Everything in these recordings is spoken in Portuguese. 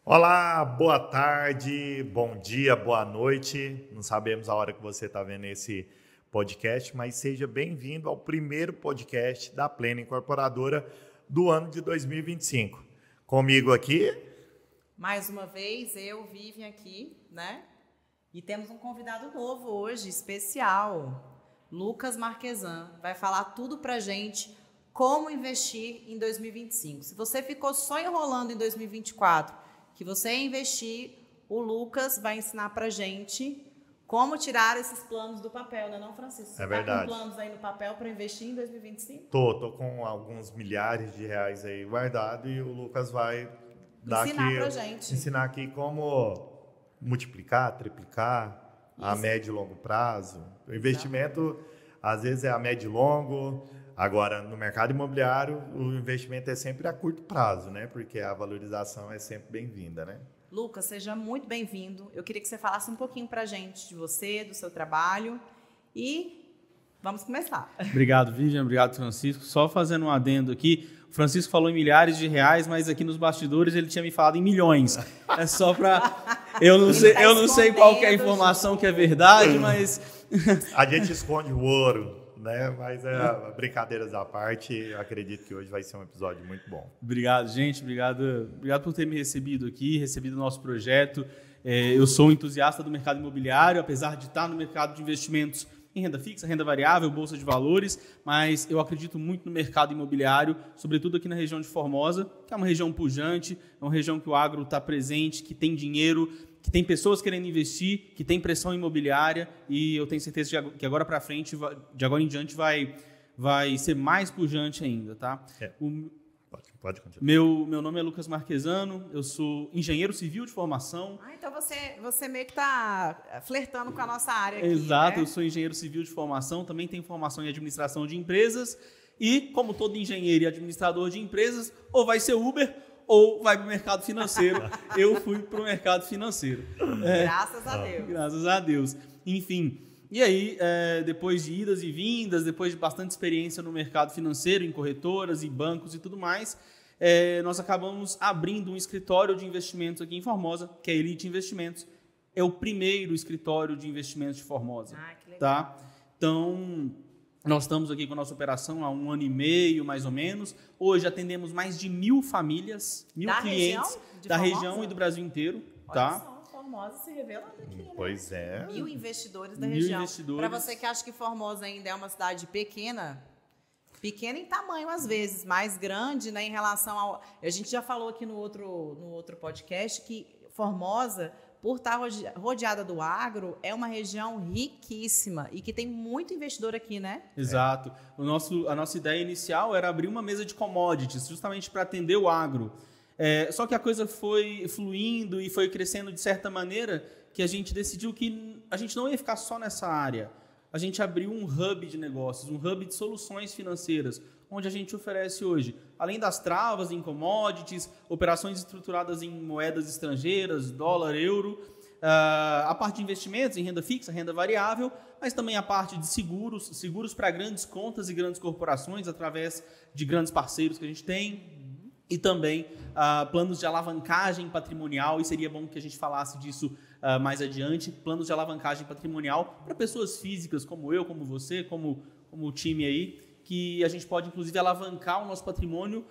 Olá, boa tarde, bom dia, boa noite. Não sabemos a hora que você está vendo esse podcast, mas seja bem-vindo ao primeiro podcast da Plena Incorporadora do ano de 2025. Comigo aqui... Mais uma vez, eu, Vivian, aqui, né? E temos um convidado novo hoje, especial, Lucas Marquesan. Vai falar tudo pra gente como investir em 2025. Se você ficou só enrolando em 2024, que você investir, o Lucas vai ensinar pra gente como tirar esses planos do papel, né, não, Francisco? Você é verdade. Tá com planos aí no papel para investir em 2025? Tô com alguns milhares de reais aí guardado e o Lucas vai ensinar aqui como multiplicar, triplicar a médio e longo prazo. O investimento, às vezes, é a médio e longo. Agora, no mercado imobiliário, o investimento é sempre a curto prazo, né? Porque a valorização é sempre bem-vinda, né? Lucas, seja muito bem-vindo. Eu queria que você falasse um pouquinho para a gente de você, do seu trabalho e vamos começar. Obrigado, Vivian. Obrigado, Francisco. Só fazendo um adendo aqui, o Francisco falou em milhares de reais, mas aqui nos bastidores ele tinha me falado em milhões. É só para... Eu não sei qual que é a informação que é verdade, mas... A gente esconde o ouro. Né? Mas brincadeiras à parte, eu acredito que hoje vai ser um episódio muito bom. Obrigado, gente. Obrigado por ter me recebido aqui, recebido o nosso projeto. Eu sou um entusiasta do mercado imobiliário, apesar de estar no mercado de investimentos em renda fixa, renda variável, bolsa de valores, mas eu acredito muito no mercado imobiliário, sobretudo aqui na região de Formosa, que é uma região pujante, é uma região que o agro está presente, que tem dinheiro, que tem pessoas querendo investir, que tem pressão imobiliária, e eu tenho certeza que agora para frente, de agora em diante, vai ser mais pujante ainda, tá? Pode continuar. Meu nome é Lucas Marquesano, eu sou engenheiro civil de formação. Então você meio que está flertando com a nossa área aqui. Exato, né? Eu sou engenheiro civil de formação, também tenho formação em administração de empresas, e como todo engenheiro e administrador de empresas, ou vai ser Uber, ou vai para o mercado financeiro. Eu fui para o mercado financeiro. Graças a Deus. Graças a Deus. Enfim, e aí, depois de idas e vindas, depois de bastante experiência no mercado financeiro, em corretoras e bancos e tudo mais, nós acabamos abrindo um escritório de investimentos aqui em Formosa, que é a Elite Investimentos. É o primeiro escritório de investimentos de Formosa. Que legal. Tá? Então... Nós estamos aqui com a nossa operação há 1 ano e meio, mais ou menos. Hoje atendemos mais de 1.000 famílias, 1.000 clientes da região e do Brasil inteiro. Olha só, Formosa se revelando aqui, né? Pois é. 1.000 investidores da região. Para Investidores. você que acha que Formosa ainda é uma cidade pequena em tamanho às vezes, mais grande, né, em relação ao... A gente já falou aqui no outro podcast que Formosa, por estar rodeada do agro, é uma região riquíssima e que tem muito investidor aqui, né? Exato. A nossa ideia inicial era abrir uma mesa de commodities, justamente para atender o agro. Só que a coisa foi fluindo e foi crescendo de certa maneira que a gente decidiu que a gente não ia ficar só nessa área. A gente abriu um hub de negócios, um hub de soluções financeiras, onde a gente oferece hoje, além das travas em commodities, operações estruturadas em moedas estrangeiras, dólar, euro, a parte de investimentos em renda fixa, renda variável, mas também a parte de seguros para grandes contas e grandes corporações, através de grandes parceiros que a gente tem, e também planos de alavancagem patrimonial, e seria bom que a gente falasse disso mais adiante, planos de alavancagem patrimonial para pessoas físicas como eu, como você, como o time aí, que a gente pode, inclusive, alavancar o nosso patrimônio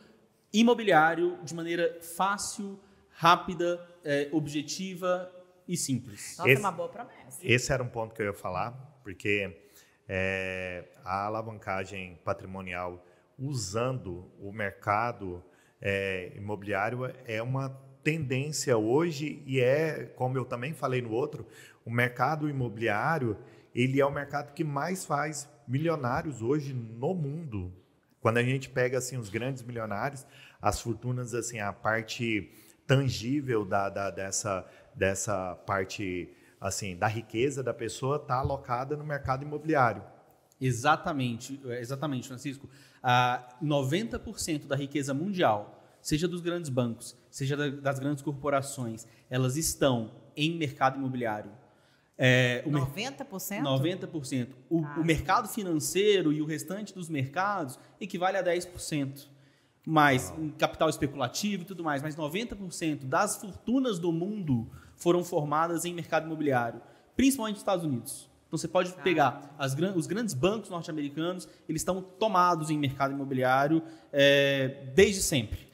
imobiliário de maneira fácil, rápida, objetiva e simples. Nossa, é uma boa promessa. Esse era um ponto que eu ia falar, porque a alavancagem patrimonial usando o mercado imobiliário é uma tendência hoje e como eu também falei no outro, o mercado imobiliário ele é o mercado que mais faz milionários hoje no mundo. Quando a gente pega assim, os grandes milionários, as fortunas, assim, a parte tangível dessa parte assim, da riqueza da pessoa está alocada no mercado imobiliário. Exatamente, Francisco. 90% da riqueza mundial, seja dos grandes bancos, seja das grandes corporações, elas estão em mercado imobiliário. 90%? 90%. O mercado financeiro e o restante dos mercados equivale a 10%. mas em capital especulativo e tudo mais, mas 90% das fortunas do mundo foram formadas em mercado imobiliário, principalmente nos Estados Unidos. Então você pode pegar os grandes bancos norte-americanos, eles estão tomados em mercado imobiliário desde sempre.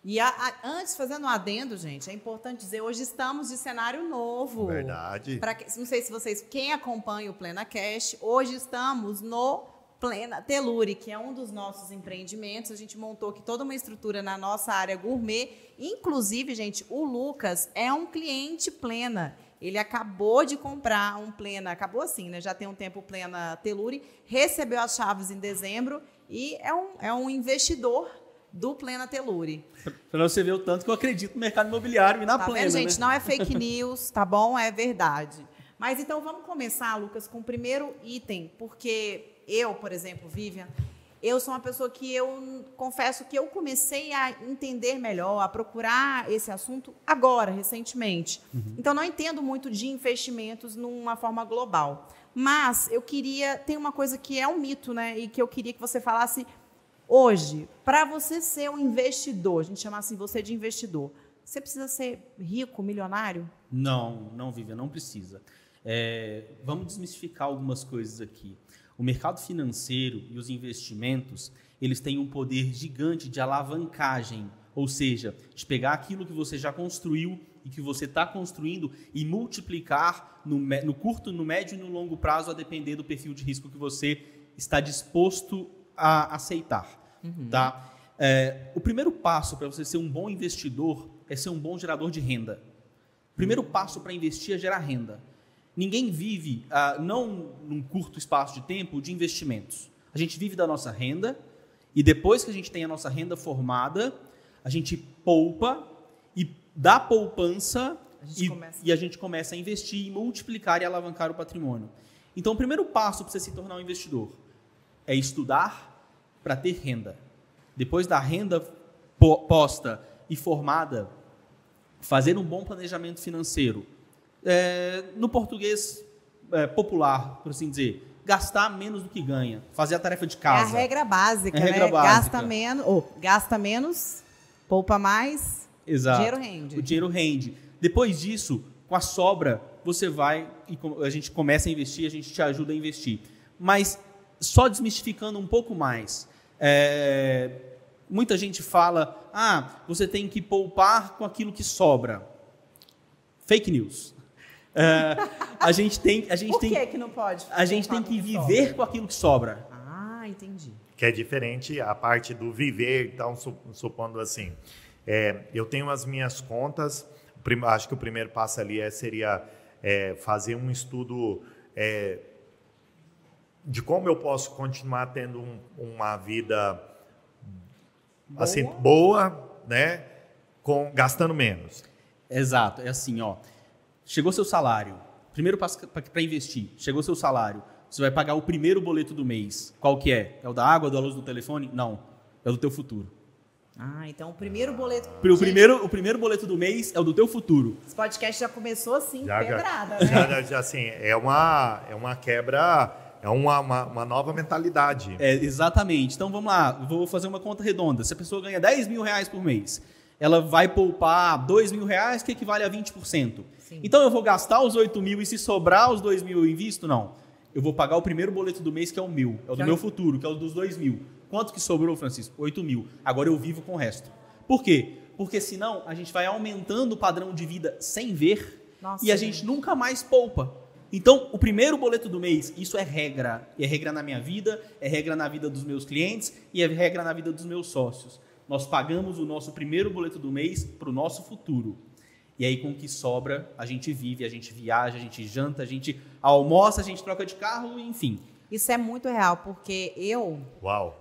E antes, fazendo um adendo, gente, é importante dizer, hoje estamos de cenário novo. Verdade. Não sei se vocês, quem acompanha o Plena Cash, hoje estamos no Plena Teluri, que é um dos nossos empreendimentos. A gente montou aqui toda uma estrutura na nossa área gourmet. Inclusive, gente, o Lucas é um cliente Plena. Ele acabou de comprar um Plena, acabou assim, né? Já tem um tempo o Plena Teluri, recebeu as chaves em dezembro e é um investidor do Plena Teluri. Para você ver o tanto que eu acredito no mercado imobiliário e na Plena, vendo, gente? né? Não é fake news, tá bom? É verdade. Mas então vamos começar, Lucas, com o primeiro item, porque eu, por exemplo, Vivian, eu sou uma pessoa que eu confesso que eu comecei a entender melhor, a procurar esse assunto agora, recentemente. Então, não entendo muito de investimentos numa forma global. Mas eu queria... Tem uma coisa que é um mito, né? E que eu queria que você falasse hoje. Para você ser um investidor, a gente chama assim você de investidor, você precisa ser rico, milionário? Não, Vivian, não precisa. Vamos desmistificar algumas coisas aqui. O mercado financeiro e os investimentos, eles têm um poder gigante de alavancagem, ou seja, de pegar aquilo que você já construiu e que você está construindo e multiplicar no curto, no médio e no longo prazo, a depender do perfil de risco que você está disposto a aceitar. Tá? O primeiro passo para você ser um bom investidor é ser um bom gerador de renda. O primeiro passo para investir é gerar renda. Ninguém vive, não num curto espaço de tempo, de investimentos. A gente vive da nossa renda e depois que a gente tem a nossa renda formada, a gente poupa e da poupança a gente começa a investir e multiplicar e alavancar o patrimônio. Então, o primeiro passo para você se tornar um investidor é estudar para ter renda. Depois da renda posta e formada, fazer um bom planejamento financeiro. No português popular, por assim dizer, gastar menos do que ganha, fazer a tarefa de casa. É a regra básica, a regra né? básica. Gasta menos, poupa mais, exato. Dinheiro rende. O dinheiro rende. Depois disso, com a sobra, você vai e a gente começa a investir, a gente te ajuda a investir. Mas, só desmistificando um pouco mais, muita gente fala, você tem que poupar com aquilo que sobra. Fake news. Por que não pode? A gente tem que viver com aquilo que sobra. Entendi. Que é diferente a parte do viver, então, supondo assim, eu tenho as minhas contas, acho que o primeiro passo ali seria fazer um estudo de como eu posso continuar tendo uma vida assim, boa, né, gastando menos. Exato, é assim, chegou seu salário, primeiro passo para investir, chegou seu salário, você vai pagar o primeiro boleto do mês. Qual que é? É o da água, da luz, do telefone? Não, é o do teu futuro. Então o primeiro boleto... O primeiro boleto do mês é o do teu futuro. Esse podcast já começou assim, pedrada, né? Assim, é uma quebra, é uma nova mentalidade. Exatamente. Então vamos lá, vou fazer uma conta redonda. Se a pessoa ganha R$10 mil por mês, ela vai poupar R$2 mil, que equivale a 20%. Sim. Então eu vou gastar os 8 mil e se sobrar os 2 mil eu invisto? Não. Eu vou pagar o primeiro boleto do mês, que é o meu, é o do meu futuro, que é o dos 2 mil. Quanto que sobrou, Francisco? 8 mil. Agora eu vivo com o resto. Por quê? Porque senão a gente vai aumentando o padrão de vida sem ver. Nossa, e a gente nunca mais poupa. Então, o primeiro boleto do mês, isso é regra. É regra na minha vida, é regra na vida dos meus clientes e é regra na vida dos meus sócios. Nós pagamos o nosso primeiro boleto do mês para o nosso futuro. E aí, com o que sobra, a gente vive, a gente viaja, a gente janta, a gente almoça, a gente troca de carro, enfim. Isso é muito real, porque Uau!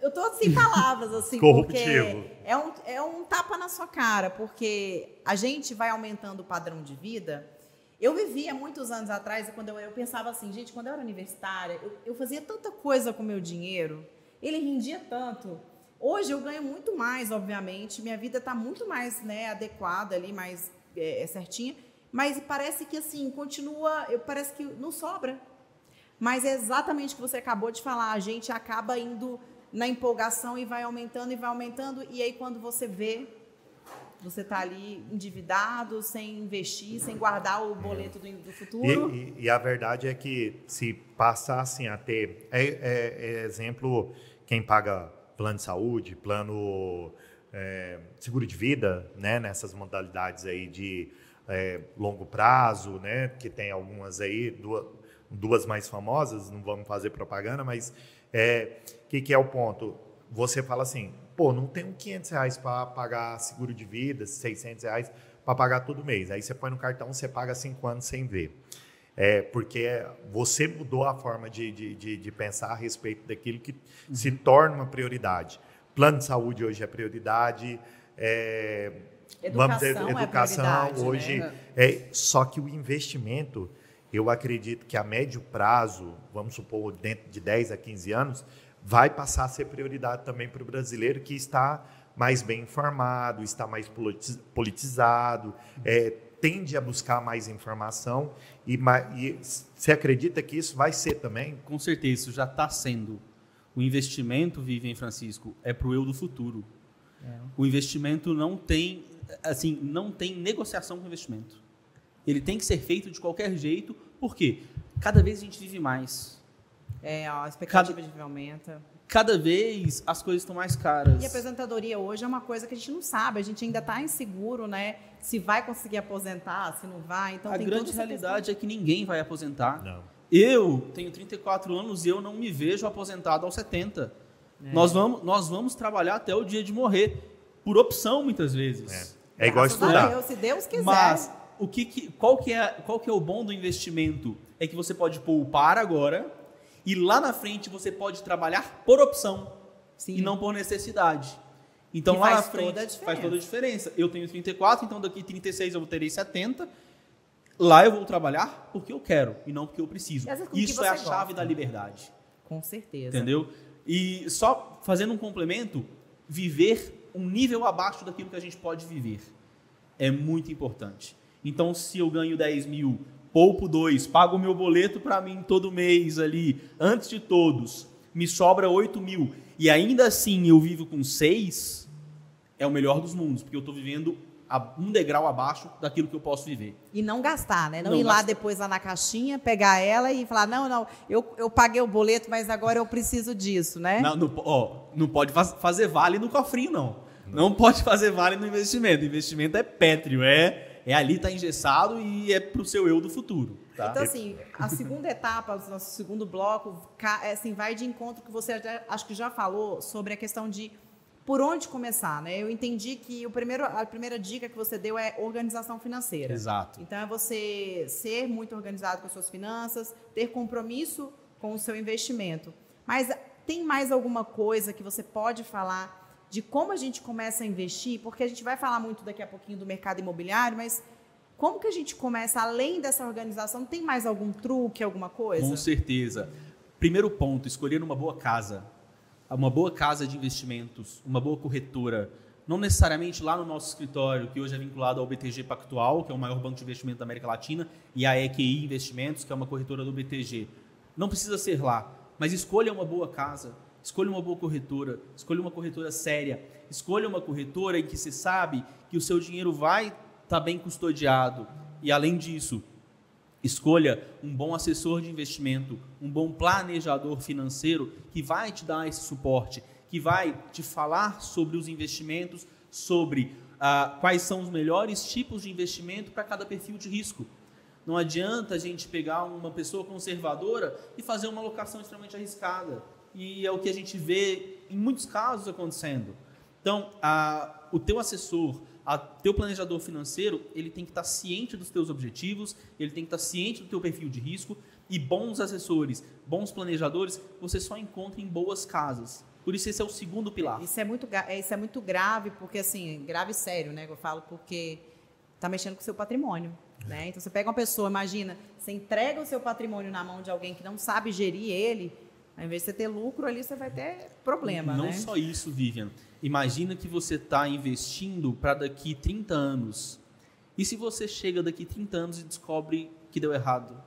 Eu tô sem palavras, assim, corruptivo. Porque é um tapa na sua cara, porque a gente vai aumentando o padrão de vida. Eu vivia muitos anos atrás, quando eu pensava assim, gente, quando eu era universitária, eu fazia tanta coisa com o meu dinheiro, ele rendia tanto. Hoje eu ganho muito mais, obviamente, minha vida está muito mais, né, adequada ali, mais certinha, mas parece que assim, parece que não sobra. Mas é exatamente o que você acabou de falar, a gente acaba indo na empolgação e vai aumentando, e aí quando você vê, você está ali endividado, sem investir, sem guardar o boleto do futuro. E a verdade é que se passassem a ter, exemplo, quem paga plano de saúde, plano seguro de vida, né, nessas modalidades aí de longo prazo, né, que tem algumas aí, duas mais famosas, não vamos fazer propaganda, mas que é o ponto? Você fala assim, pô, não tenho R$500 para pagar seguro de vida, R$600 para pagar todo mês. Aí você põe no cartão, você paga 5 anos sem ver. Porque você mudou a forma de pensar a respeito daquilo que se torna uma prioridade. Plano de saúde hoje é prioridade, educação hoje. Né? Só que o investimento, eu acredito que a médio prazo, vamos supor, dentro de 10 a 15 anos, vai passar a ser prioridade também para o brasileiro que está mais bem informado, está mais politizado, tende a buscar mais informação e você acredita que isso vai ser também? Com certeza, isso já está sendo. O investimento, Vivian e Francisco, é para o eu do futuro. O investimento não tem negociação com o investimento. Ele tem que ser feito de qualquer jeito, porque cada vez a gente vive mais. A expectativa de vida aumenta. Cada vez as coisas estão mais caras. E a aposentadoria hoje é uma coisa que a gente não sabe. A gente ainda está inseguro, né? Se vai conseguir aposentar, se não vai. Então, a grande realidade é que ninguém vai aposentar. Não. Eu tenho 34 anos e eu não me vejo aposentado aos 70. Nós vamos trabalhar até o dia de morrer. Por opção, muitas vezes. É igual estudar. Deus, se Deus quiser. Mas qual que é o bom do investimento? É que você pode poupar agora e lá na frente você pode trabalhar por opção. Sim. E não por necessidade. Então lá na frente faz toda a diferença. Eu tenho 34, então daqui 36 eu terei 70. Lá eu vou trabalhar porque eu quero e não porque eu preciso. Isso é a chave da liberdade. Com certeza. Entendeu? E só fazendo um complemento, viver um nível abaixo daquilo que a gente pode viver é muito importante. Então, se eu ganho 10 mil, poupo 2, pago o meu boleto para mim todo mês ali, antes de todos, me sobra 8 mil, e ainda assim eu vivo com 6, é o melhor dos mundos, porque eu estou vivendo um degrau abaixo daquilo que eu posso viver. E não gastar, né? Não ir lá depois lá na caixinha, pegar ela e falar, não, eu paguei o boleto, mas agora eu preciso disso, né? Não pode fazer vale no cofrinho, não. Não pode fazer vale no investimento. O investimento é pétreo, ali está engessado e é para o seu eu do futuro. Tá? Então, assim, a segunda etapa, o nosso segundo bloco, vai de encontro que você acho que já falou sobre a questão de por onde começar, né? Eu entendi que a primeira dica que você deu é organização financeira. Exato. Então, é você ser muito organizado com as suas finanças, ter compromisso com o seu investimento. Mas tem mais alguma coisa que você pode falar de como a gente começa a investir? Porque a gente vai falar muito daqui a pouquinho do mercado imobiliário, mas como que a gente começa, além dessa organização, tem mais algum truque, alguma coisa? Com certeza. Primeiro ponto, escolher uma boa casa. Uma boa casa de investimentos, uma boa corretora, não necessariamente lá no nosso escritório, que hoje é vinculado ao BTG Pactual, que é o maior banco de investimento da América Latina, e a EQI Investimentos, que é uma corretora do BTG. Não precisa ser lá, mas escolha uma boa casa, escolha uma boa corretora, escolha uma corretora séria, escolha uma corretora em que você sabe que o seu dinheiro vai estar bem custodiado. E, além disso, escolha um bom assessor de investimento, um bom planejador financeiro que vai te dar esse suporte, que vai te falar sobre os investimentos, sobre quais são os melhores tipos de investimento para cada perfil de risco. Não adianta a gente pegar uma pessoa conservadora e fazer uma alocação extremamente arriscada. E é o que a gente vê em muitos casos acontecendo. Então, o teu assessor, teu planejador financeiro, ele tem que estar ciente dos teus objetivos, ele tem que estar ciente do teu perfil de risco, e bons assessores, bons planejadores, você só encontra em boas casas. Por isso, esse é o segundo pilar. Isso é muito grave, porque assim, grave e sério, né? Eu falo porque está mexendo com o seu patrimônio. Né? Então, você pega uma pessoa, imagina, você entrega o seu patrimônio na mão de alguém que não sabe gerir ele, ao invés de você ter lucro ali, você vai ter problema. Não só isso, Vivian. Imagina que você está investindo para daqui 30 anos. E se você chega daqui 30 anos e descobre que deu errado?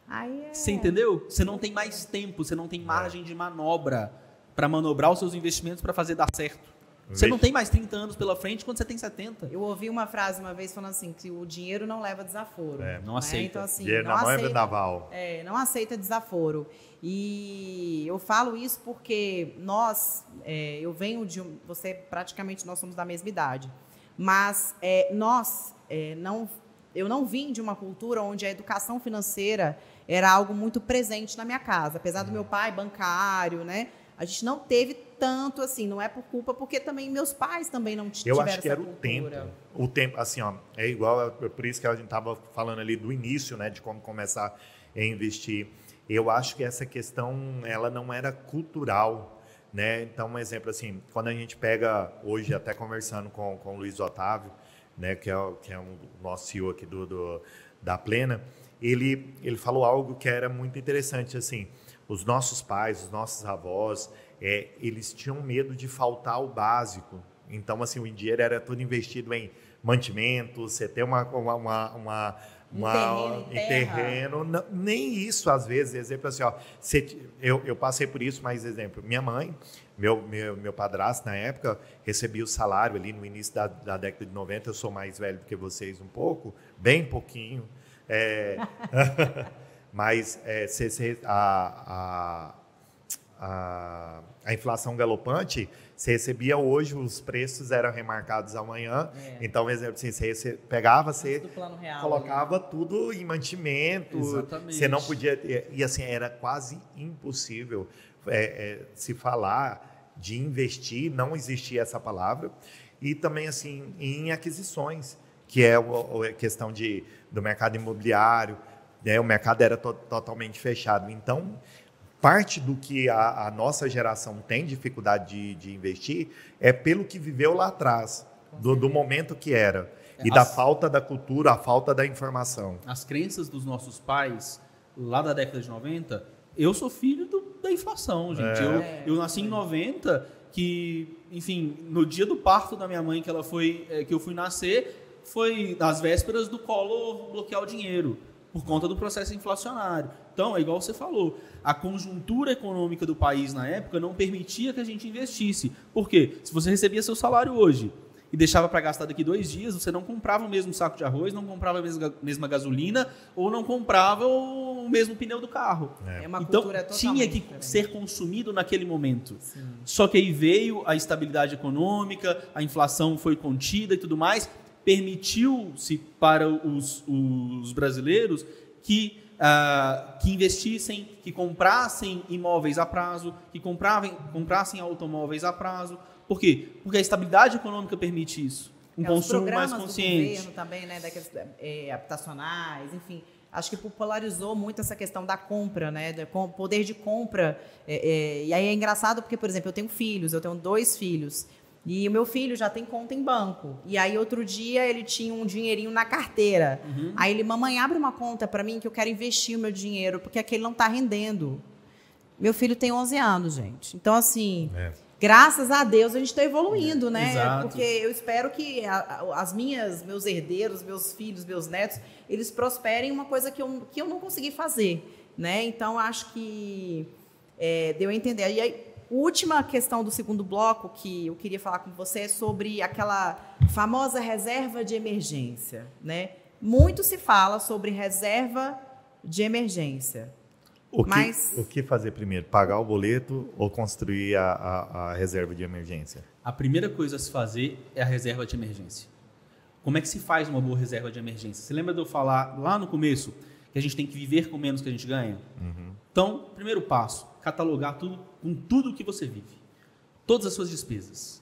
Aí Você entendeu? Você não tem mais tempo, você não tem margem de manobra. para manobrar os seus investimentos para fazer dar certo. Você não tem mais 30 anos pela frente quando você tem 70. Eu ouvi uma frase uma vez falando assim, que o dinheiro não leva desaforo. Não aceita. Então, assim, Dinheiro na mão é vendaval. Não aceita desaforo. E eu falo isso porque eu venho praticamente nós somos da mesma idade. Mas eu não vim de uma cultura onde a educação financeira era algo muito presente na minha casa. Apesar do meu pai bancário, né? A gente não teve tanto assim, não é por culpa, porque também meus pais também não tiveram essa cultura. Eu acho que era o tempo. O tempo, assim, ó, é igual, por isso que a gente estava falando ali do início, né, de como começar a investir. Eu acho que essa questão, ela não era cultural, né? Então, um exemplo assim, quando a gente pega hoje, até conversando com o Luiz Otávio, né, que é o nosso CEO aqui da Plena, ele falou algo que era muito interessante, assim, os nossos pais, os nossos avós, eles tinham medo de faltar o básico. Então, assim, o dinheiro era tudo investido em mantimentos, você ter um terreno. Não, nem isso, às vezes. Exemplo assim, ó, eu passei por isso, mas exemplo, minha mãe, meu padrasto, na época, recebia o salário ali no início da década de 90, eu sou mais velho do que vocês um pouco, bem pouquinho, mas a inflação galopante, você recebia hoje, os preços eram remarcados amanhã. Então, exemplo, assim, você pegava, você colocava tudo em mantimento. Exatamente. Você não podia... E assim, era quase impossível se falar de investir, não existia essa palavra. E também, assim, em aquisições, que é a questão do mercado imobiliário, né? O mercado era totalmente fechado. Então, parte do que a nossa geração tem dificuldade de investir é pelo que viveu lá atrás, do momento que era. E da falta da cultura, a falta da informação. As crenças dos nossos pais, lá da década de 90, eu sou filho da inflação, gente. Eu nasci em 90, que, enfim, no dia do parto da minha mãe, que eu fui nascer, foi nas vésperas do Collor bloquear o dinheiro, por conta do processo inflacionário. Então, é igual você falou, a conjuntura econômica do país na época não permitia que a gente investisse. Por quê? Se você recebia seu salário hoje e deixava para gastar daqui 2 dias, você não comprava o mesmo saco de arroz, não comprava a mesma gasolina ou não comprava o mesmo pneu do carro. Então, tinha que ser consumido naquele momento. Sim. Só que aí veio a estabilidade econômica, a inflação foi contida e tudo mais, permitiu-se para os brasileiros que investissem, que comprassem imóveis a prazo, que comprassem automóveis a prazo. Por quê? Porque a estabilidade econômica permite isso. Um consumo mais consciente. Os programas do governo também, né, daqueles habitacionais, enfim, acho que popularizou muito essa questão da compra, né, do poder de compra. E aí é engraçado porque, por exemplo, eu tenho 2 filhos. E o meu filho já tem conta em banco. E aí, outro dia, ele tinha um dinheirinho na carteira. Uhum. Aí ele, mamãe, abre uma conta para mim que eu quero investir o meu dinheiro, porque aquele não está rendendo. Meu filho tem 11 anos, gente. Então, assim, graças a Deus, a gente está evoluindo, né? Exato. Porque eu espero que meus herdeiros, meus filhos, meus netos, eles prosperem uma coisa que eu não consegui fazer, né? Então, acho que deu a entender. E aí, última questão do segundo bloco que eu queria falar com você é sobre aquela famosa reserva de emergência, né? Muito se fala sobre reserva de emergência. O que fazer primeiro? Pagar o boleto ou construir a reserva de emergência? A primeira coisa a se fazer é a reserva de emergência. Como é que se faz uma boa reserva de emergência? Você lembra de eu falar lá no começo que a gente tem que viver com menos que a gente ganha? Uhum. Então, primeiro passo, catalogar tudo com tudo que você vive. Todas as suas despesas.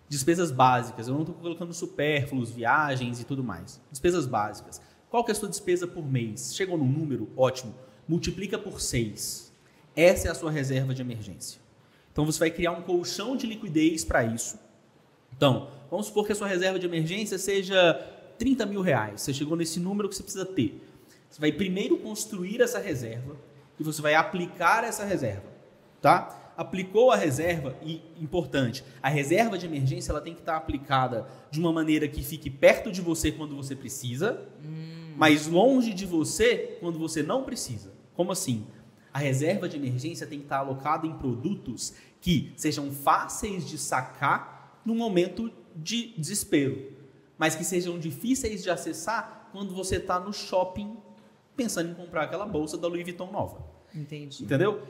Despesas básicas. Eu não estou colocando supérfluos, viagens e tudo mais. Despesas básicas. Qual que é a sua despesa por mês? Chegou num número? Ótimo. Multiplica por 6. Essa é a sua reserva de emergência. Então, você vai criar um colchão de liquidez para isso. Então, vamos supor que a sua reserva de emergência seja R$30 mil. Você chegou nesse número que você precisa ter. Você vai primeiro construir essa reserva e você vai aplicar essa reserva, tá? Aplicou a reserva e, importante, a reserva de emergência ela tem que estar aplicada de uma maneira que fique perto de você quando você precisa, mas longe de você quando você não precisa. Como assim? A reserva de emergência tem que estar alocada em produtos que sejam fáceis de sacar no momento de desespero, mas que sejam difíceis de acessar quando você está no shopping pensando em comprar aquela bolsa da Louis Vuitton nova. Entendi. Entendeu?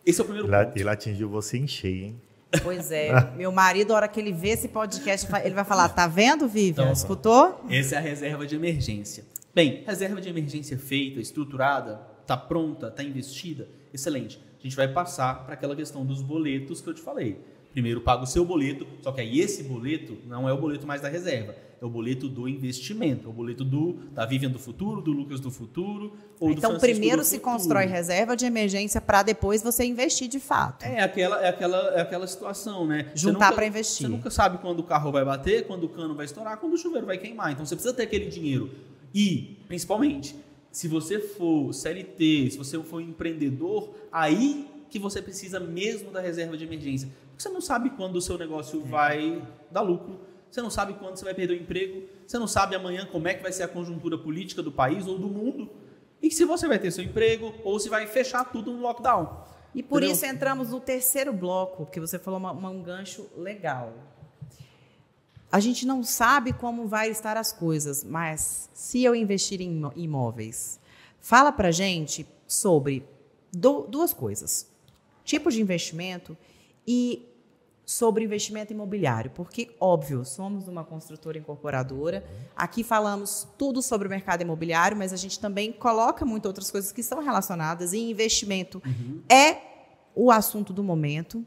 Esse é o primeiro ponto. Ele atingiu você em cheio, hein? Pois é. Meu marido, a hora que ele vê esse podcast, ele vai falar, tá vendo, Vivian? Então, Escutou? Essa é a reserva de emergência. Bem, reserva de emergência feita, estruturada, está pronta, está investida, excelente. A gente vai passar para aquela questão dos boletos que eu te falei. Primeiro paga o seu boleto, só que aí esse boleto não é o boleto mais da reserva, é o boleto do investimento, é o boleto da Vivian do futuro, do Lucas do futuro, ou do Então, Francisco primeiro do se futuro. constrói reserva de emergência para depois você investir de fato. É aquela situação, né? Juntar para investir. Você nunca sabe quando o carro vai bater, quando o cano vai estourar, quando o chuveiro vai queimar. Então, você precisa ter aquele dinheiro. E, principalmente, se você for CLT, se você for empreendedor, aí que você precisa mesmo da reserva de emergência. Porque você não sabe quando o seu negócio vai dar lucro, você não sabe quando você vai perder o emprego, você não sabe amanhã como é que vai ser a conjuntura política do país ou do mundo, e se você vai ter seu emprego ou se vai fechar tudo no lockdown. E por Entendeu? isso entramos no terceiro bloco, que você falou um gancho legal. A gente não sabe como vai estar as coisas, mas se eu investir em imóveis, fala pra gente sobre duas coisas. Tipo de investimento e sobre investimento imobiliário, porque, óbvio, somos uma construtora incorporadora, aqui falamos tudo sobre o mercado imobiliário, mas a gente também coloca muito outras coisas que são relacionadas, e investimento é o assunto do momento.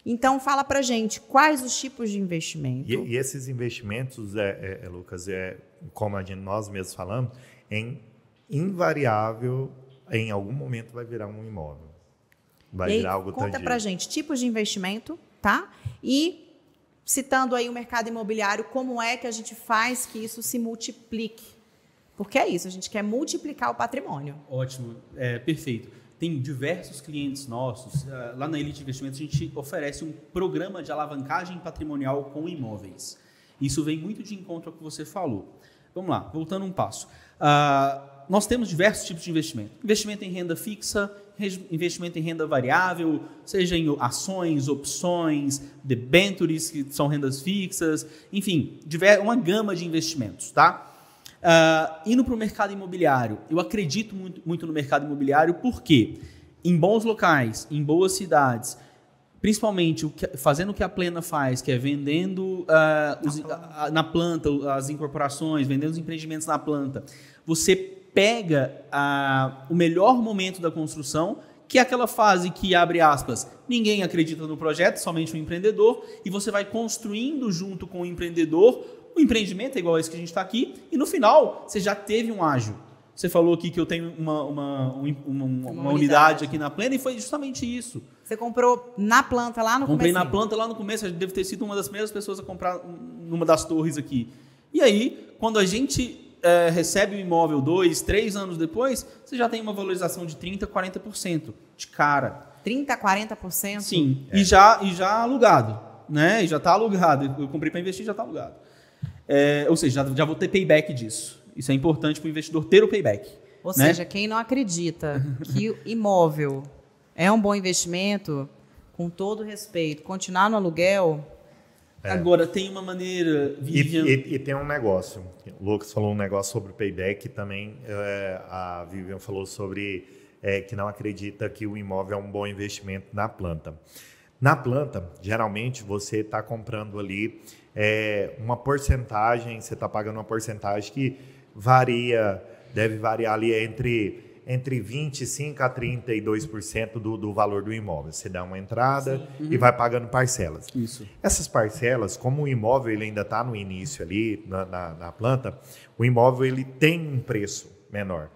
Então, fala pra gente quais os tipos de investimento. E esses investimentos, Lucas, como nós mesmos falamos, invariável, em algum momento vai virar um imóvel. Vai virar algo tangível. Conta pra gente tipos de investimento, tá? E citando aí o mercado imobiliário, como é que a gente faz que isso se multiplique? Porque é isso, a gente quer multiplicar o patrimônio. Ótimo, perfeito. Tem diversos clientes nossos. Lá na Elite Investimentos, a gente oferece um programa de alavancagem patrimonial com imóveis. Isso vem muito de encontro ao que você falou. Vamos lá, voltando um passo. Nós temos diversos tipos de investimento. Investimento em renda fixa, investimento em renda variável, seja em ações, opções, debentures, que são rendas fixas, enfim, uma gama de investimentos, tá? Indo para o mercado imobiliário, eu acredito muito no mercado imobiliário porque em bons locais, em boas cidades, principalmente fazendo o que a Plena faz, que é vendendo na planta as incorporações, vendendo os empreendimentos na planta, você pega o melhor momento da construção, que é aquela fase que, abre aspas, ninguém acredita no projeto, somente o empreendedor, e você vai construindo junto com o empreendedor. O empreendimento é igual a esse que a gente está aqui, e no final você já teve um ágio. Você falou aqui que eu tenho uma unidade aqui na Plena, e foi justamente isso. Você comprou na planta lá no começo? Comprei na planta lá no começo, eu devo ter sido uma das primeiras pessoas a comprar numa das torres aqui. E aí, quando a gente recebe o imóvel 2, 3 anos depois, você já tem uma valorização de 30%, 40% de cara. 30%, 40%? Sim, e já alugado, né? E já está alugado. Eu comprei para investir, já está alugado. Ou seja, já vou ter payback disso. Isso é importante para o investidor ter o payback. Ou né? seja, quem não acredita que o imóvel é um bom investimento, com todo respeito, continuar no aluguel... Agora, tem uma maneira, Vivian... E tem um negócio. O Lucas falou um negócio sobre o payback, também a Vivian falou sobre que não acredita que o imóvel é um bom investimento na planta. Na planta, geralmente, você está comprando ali uma porcentagem, você está pagando uma porcentagem que deve variar ali entre 25% a 32% do valor do imóvel. Você dá uma entrada e vai pagando parcelas. Isso. Essas parcelas, como o imóvel ele ainda está no início ali, na planta, o imóvel ele tem um preço menor.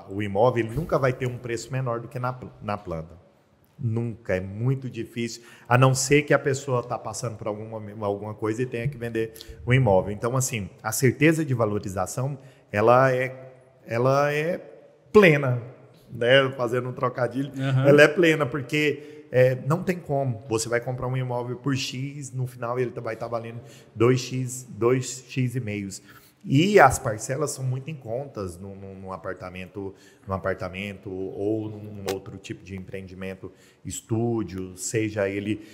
O imóvel ele nunca vai ter um preço menor do que na planta. Nunca, é muito difícil, a não ser que a pessoa está passando por alguma coisa e tenha que vender o imóvel. Então, assim, a certeza de valorização, ela é plena, né? Fazendo um trocadilho, ela é plena, porque não tem como. Você vai comprar um imóvel por X, no final ele vai estar valendo 2X e meio. E as parcelas são muito em contas num apartamento ou num outro tipo de empreendimento, estúdio, seja ele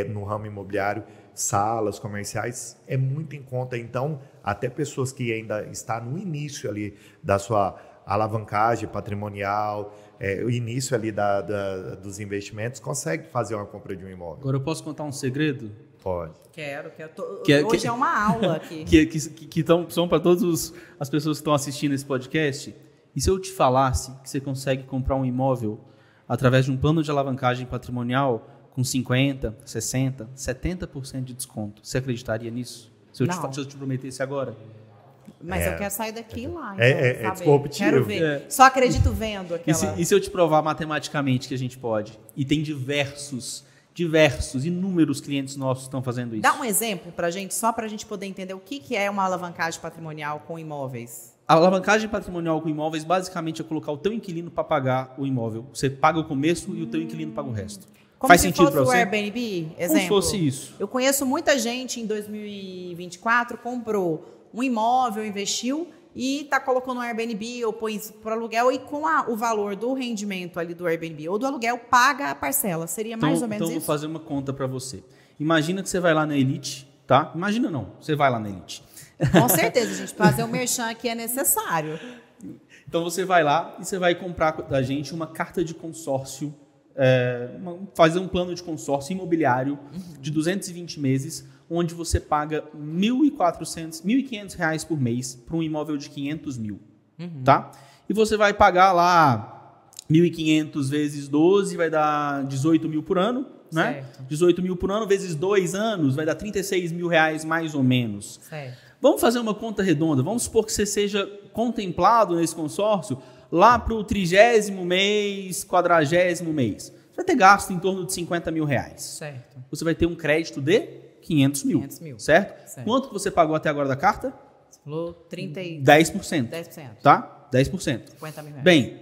no ramo imobiliário, salas comerciais, é muito em conta. Então, até pessoas que ainda estão no início ali da sua alavancagem patrimonial, o início ali dos investimentos, conseguem fazer uma compra de um imóvel. Agora, eu posso contar um segredo? Pode. Quero. Hoje é uma aula aqui. que são para todas as pessoas que estão assistindo esse podcast. E se eu te falasse que você consegue comprar um imóvel através de um plano de alavancagem patrimonial com 50%, 60%, 70% de desconto, você acreditaria nisso? Se eu te prometesse agora? Mas eu quero sair daqui e lá. É disruptivo. Quero ver. Só acredito vendo aquela... E se eu te provar matematicamente que a gente pode? E tem diversos, inúmeros clientes nossos que estão fazendo isso. Dá um exemplo para a gente, só para a gente poder entender o que é uma alavancagem patrimonial com imóveis. A alavancagem patrimonial com imóveis basicamente é colocar o teu inquilino para pagar o imóvel. Você paga o começo e o teu inquilino paga o resto. Como Faz se sentido fosse para você? o Airbnb, exemplo. Como se fosse isso. Eu conheço muita gente em 2024 comprou um imóvel, investiu e está colocando um Airbnb ou põe isso para aluguel e com o valor do rendimento ali do Airbnb ou do aluguel paga a parcela. Seria mais ou menos isso? Então, vou fazer uma conta para você. Imagina que você vai lá na Elite, tá? Imagina não, você vai lá na Elite. Com certeza, gente. Fazer o merchan aqui é necessário. Então, você vai lá e você vai comprar da gente uma carta de consórcio, fazer um plano de consórcio imobiliário de 220 meses, onde você paga R$ 1.500 por mês para um imóvel de 500 mil, tá? E você vai pagar lá 1.500 vezes 12, vai dar 18 mil por ano, né? Certo. 18 mil por ano vezes 2 anos, vai dar 36 mil reais mais ou menos. Certo. Vamos fazer uma conta redonda, vamos supor que você seja contemplado nesse consórcio lá para o 30º mês, 40º mês. Você vai ter gasto em torno de 50 mil reais. Certo. Você vai ter um crédito de 500 mil. 500 mil. Certo? Quanto você pagou até agora da carta? Você falou 10%. 10%. Tá? 10%. 50 mil reais. Bem,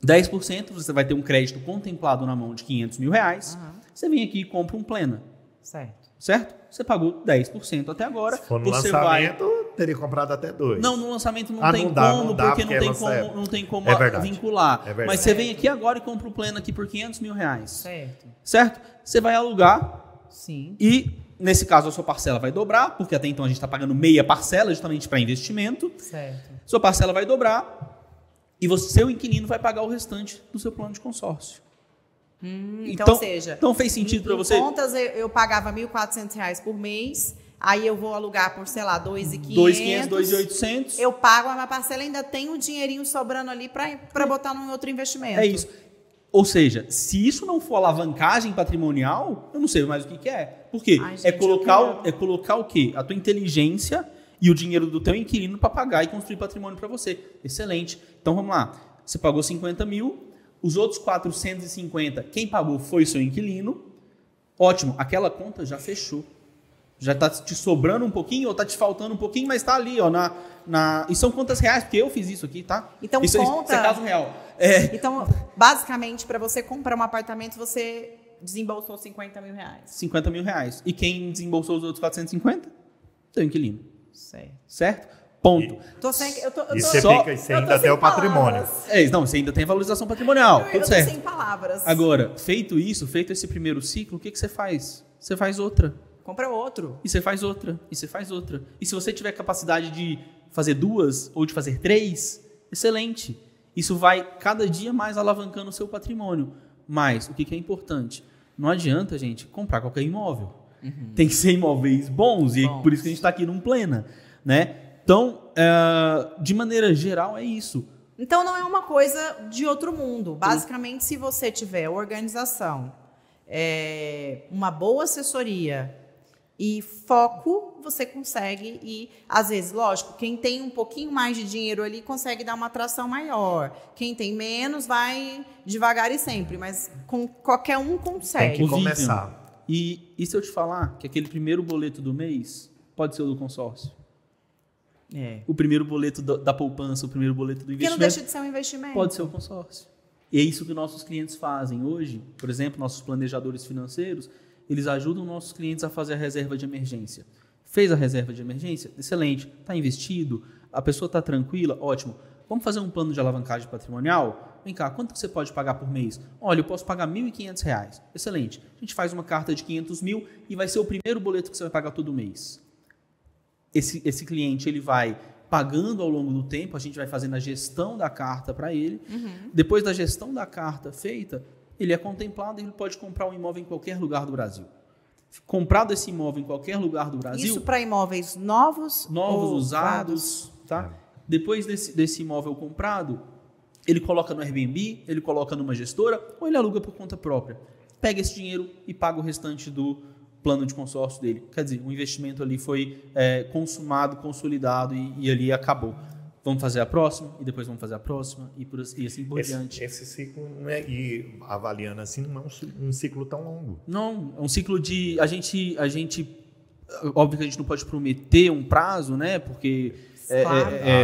10% você vai ter um crédito contemplado na mão de 500 mil reais. Você vem aqui e compra um Plena. Certo? Você pagou 10% até agora. Se for no lançamento, teria comprado até 2%. Não, no lançamento não tem porque não tem como vincular. Mas você vem aqui agora e compra o Plena aqui por 500 mil reais. Certo? Você vai alugar. Sim. E, nesse caso, a sua parcela vai dobrar, porque até então a gente está pagando meia parcela justamente para investimento. Certo. Sua parcela vai dobrar e seu inquilino vai pagar o restante do seu plano de consórcio. Então, ou seja, então fez sentido para você? Em contas, eu pagava R$ 1.400 por mês, aí eu vou alugar por, sei lá, 2.500. 2.500, 2.800. Eu pago a minha parcela e ainda tem um dinheirinho sobrando ali para botar num outro investimento. É isso. Ou seja, se isso não for alavancagem patrimonial, eu não sei mais o que é. Por quê? Ai, gente, é colocar o quê? A tua inteligência e o dinheiro do teu inquilino para pagar e construir patrimônio para você. Excelente. Então vamos lá. Você pagou 50 mil, os outros 450, quem pagou foi o seu inquilino. Ótimo, aquela conta já fechou. Já está te sobrando um pouquinho ou está te faltando um pouquinho, mas está ali, ó, e são contas reais, porque eu fiz isso aqui, tá? Então isso conta... é caso real. Então, basicamente, para você comprar um apartamento, você desembolsou 50 mil reais. 50 mil reais. E quem desembolsou os outros 450? Seu inquilino. Certo? Ponto. E você ainda tem o patrimônio. Não, você ainda tem a valorização patrimonial. Eu tô sem palavras. Agora, feito esse primeiro ciclo, o que você faz? Você faz outra. Compra outro. E você faz outra. E você faz outra. E se você tiver capacidade de fazer 2 ou de fazer 3, excelente. Isso vai cada dia mais alavancando o seu patrimônio. Mas o que é importante? Não adianta, gente, comprar qualquer imóvel. Tem que ser imóveis bons. E por isso que a gente está aqui num Plena, né? Então, de maneira geral, é isso. Então, não é uma coisa de outro mundo. Basicamente, se você tiver organização, uma boa assessoria e foco, você consegue. E, às vezes, lógico, quem tem um pouquinho mais de dinheiro ali consegue dar uma atração maior. Quem tem menos vai devagar e sempre. Mas qualquer um consegue. Tem que começar. E se eu te falar que aquele primeiro boleto do mês pode ser o do consórcio? O primeiro boleto da poupança, o primeiro boleto do investimento. Que não deixa de ser um investimento. Pode ser o consórcio. E é isso que nossos clientes fazem hoje. Por exemplo, nossos planejadores financeiros, eles ajudam nossos clientes a fazer a reserva de emergência. Fez a reserva de emergência? Excelente. Está investido? A pessoa está tranquila? Ótimo. Vamos fazer um plano de alavancagem patrimonial? Vem cá, quanto que você pode pagar por mês? Olha, eu posso pagar R$ 1.500. Excelente. A gente faz uma carta de 500 mil e vai ser o primeiro boleto que você vai pagar todo mês. Esse cliente ele vai pagando ao longo do tempo, a gente vai fazendo a gestão da carta para ele. Depois da gestão da carta feita, ele é contemplado e ele pode comprar um imóvel em qualquer lugar do Brasil. Comprado esse imóvel em qualquer lugar do Brasil... Isso para imóveis novos? Novos, usados, tá? Depois desse imóvel comprado, ele coloca no Airbnb, ele coloca numa gestora ou ele aluga por conta própria. Pega esse dinheiro e paga o restante do plano de consórcio dele. Quer dizer, o investimento ali foi consumado, consolidado e ali acabou. Vamos fazer a próxima, e depois vamos fazer a próxima, e assim por diante. Esse ciclo, né, e avaliando assim, não é um ciclo tão longo. Não, é um ciclo de... A gente óbvio que a gente não pode prometer um prazo, né? Porque...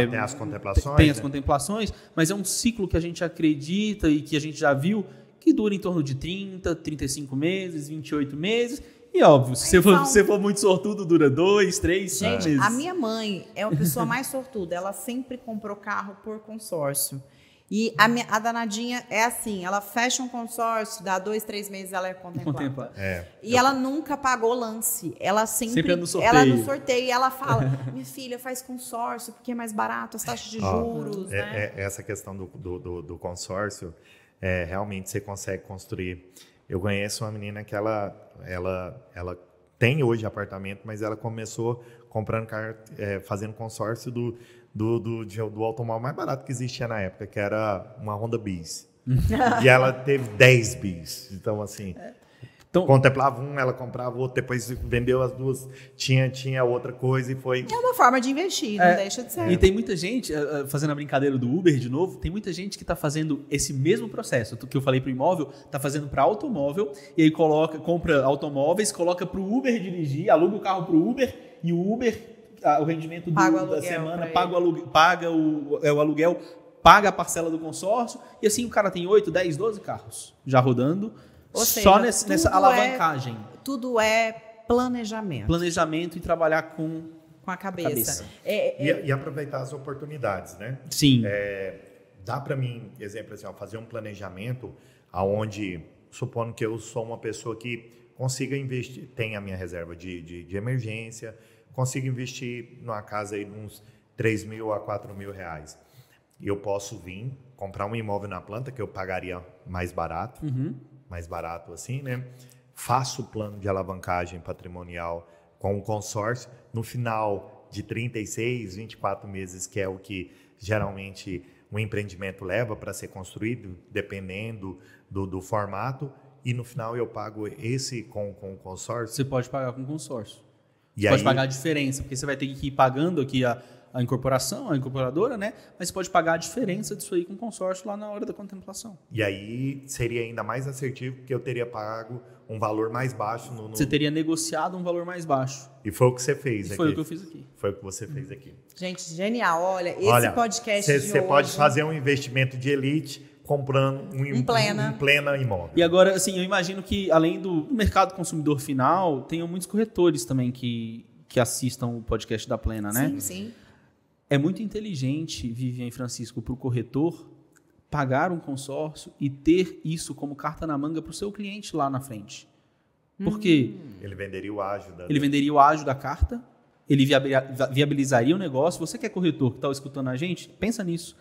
tem as contemplações. Tem as contemplações, mas é um ciclo que a gente acredita e que a gente já viu que dura em torno de 30, 35 meses, 28 meses. E óbvio, se você for muito sortudo, dura 2, 3, 5 meses. A minha mãe é uma pessoa mais sortuda. Ela sempre comprou carro por consórcio. E a danadinha é assim, ela fecha um consórcio, dá 2, 3 meses ela é contemplada. E ela nunca pagou lance. Ela sempre no sorteio. Ela no sorteio, e ela fala, minha filha, faz consórcio, porque é mais barato, as taxas de juros. Né? Essa questão do consórcio, realmente você consegue construir. Eu conheço uma menina que ela tem hoje apartamento, mas ela começou comprando fazendo consórcio do automóvel mais barato que existia na época, que era uma Honda Bis. E ela teve 10 Bis. Então, assim, contemplava um, ela comprava outro, depois vendeu as duas, tinha outra coisa e foi... É uma forma de investir, não deixa de ser. E tem muita gente, fazendo a brincadeira do Uber de novo, tem muita gente que está fazendo esse mesmo processo que eu falei para o imóvel, está fazendo para automóvel, e aí compra automóveis, coloca para o Uber dirigir, aluga o carro para o Uber, e o Uber... o rendimento da semana, paga o aluguel, paga a parcela do consórcio, e assim o cara tem 8, 10, 12 carros já rodando, ou seja, só nessa alavancagem. Tudo é planejamento. Planejamento e trabalhar com a cabeça. E aproveitar as oportunidades, né? Sim. Dá para mim, exemplo assim, fazer um planejamento onde, supondo que eu sou uma pessoa que consiga investir, tem a minha reserva de emergência, consigo investir numa casa aí de uns 3 mil a 4 mil reais. E eu posso vir, comprar um imóvel na planta, que eu pagaria mais barato, mais barato assim, né? Faço o plano de alavancagem patrimonial com o consórcio. No final de 36, 24 meses, que é o que geralmente um empreendimento leva para ser construído, dependendo do formato. E no final eu pago esse com o consórcio. Você pode pagar com consórcio. Você pode pagar a diferença, porque você vai ter que ir pagando aqui a incorporação, a incorporadora, né? Mas você pode pagar a diferença disso aí com consórcio lá na hora da contemplação. E aí seria ainda mais assertivo, porque eu teria pago um valor mais baixo. Você teria negociado um valor mais baixo. E foi o que você fez aqui. Foi o que eu fiz aqui. Foi o que você fez aqui. Gente, genial. Olha, esse podcast de hoje... Você pode fazer um investimento de elite comprando um plena imóvel. E agora, assim, eu imagino que, além do mercado consumidor final, tenham muitos corretores também que assistam o podcast da Plena, né? Sim, sim. É muito inteligente, Vivian e Francisco, para o corretor pagar um consórcio e ter isso como carta na manga para o seu cliente lá na frente. Por quê? Ele venderia o ágio da carta, ele viabilizaria o negócio. Você que é corretor, que está escutando a gente, pensa nisso.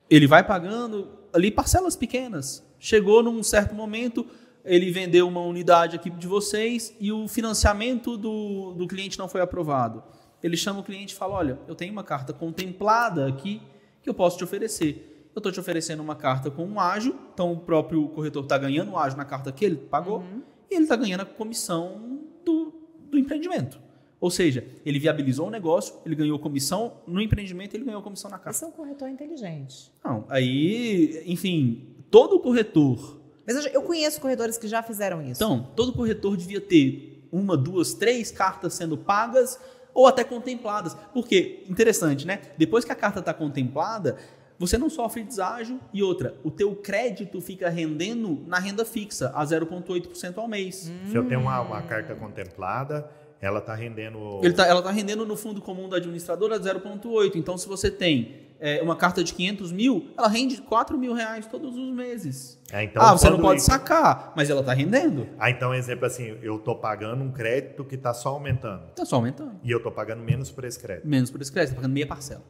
Ele vai pagando ali parcelas pequenas. Chegou num certo momento, ele vendeu uma unidade aqui de vocês e o financiamento do cliente não foi aprovado. Ele chama o cliente e fala, olha, eu tenho uma carta contemplada aqui que eu posso te oferecer. Eu estou te oferecendo uma carta com um ágio, então o próprio corretor está ganhando o ágio na carta que ele pagou e ele está ganhando a comissão do empreendimento. Ou seja, ele viabilizou o negócio, ele ganhou comissão no empreendimento, ele ganhou comissão na carta. Esse é um corretor inteligente. Não, aí, enfim, todo corretor... Mas eu conheço corretores que já fizeram isso. Então, todo corretor devia ter 1, 2, 3 cartas sendo pagas ou até contempladas. Porque, interessante, né? Depois que a carta está contemplada, você não sofre deságio e outra, o teu crédito fica rendendo na renda fixa, a 0,8% ao mês. Se eu tenho uma carta contemplada, ela está rendendo... Ela está rendendo no fundo comum da administradora 0,8. Então, se você tem uma carta de 500 mil, ela rende R$4.000 todos os meses. Então, você não pode sacar, mas ela está rendendo. Então, exemplo assim, eu estou pagando um crédito que está só aumentando. Está só aumentando. E eu estou pagando menos por esse crédito. Menos por esse crédito, está pagando meia parcela.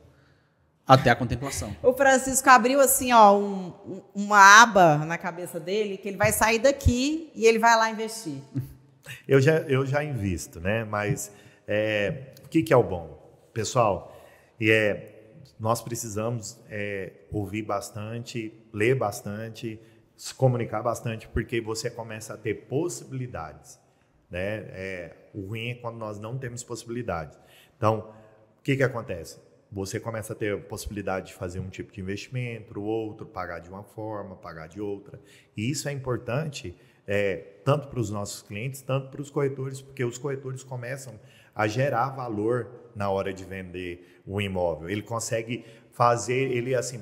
Até a contemplação. O Francisco abriu assim, ó, uma aba na cabeça dele, que ele vai sair daqui e ele vai lá investir. Eu já invisto, né? Mas o que é o bom? Pessoal, nós precisamos ouvir bastante, ler bastante, se comunicar bastante, porque você começa a ter possibilidades, né? O ruim é quando nós não temos possibilidades. Então, o que acontece? Você começa a ter a possibilidade de fazer um tipo de investimento, o outro, pagar de uma forma, pagar de outra. E isso é importante tanto para os nossos clientes, tanto para os corretores, porque os corretores começam a gerar valor na hora de vender o imóvel. Ele consegue fazer,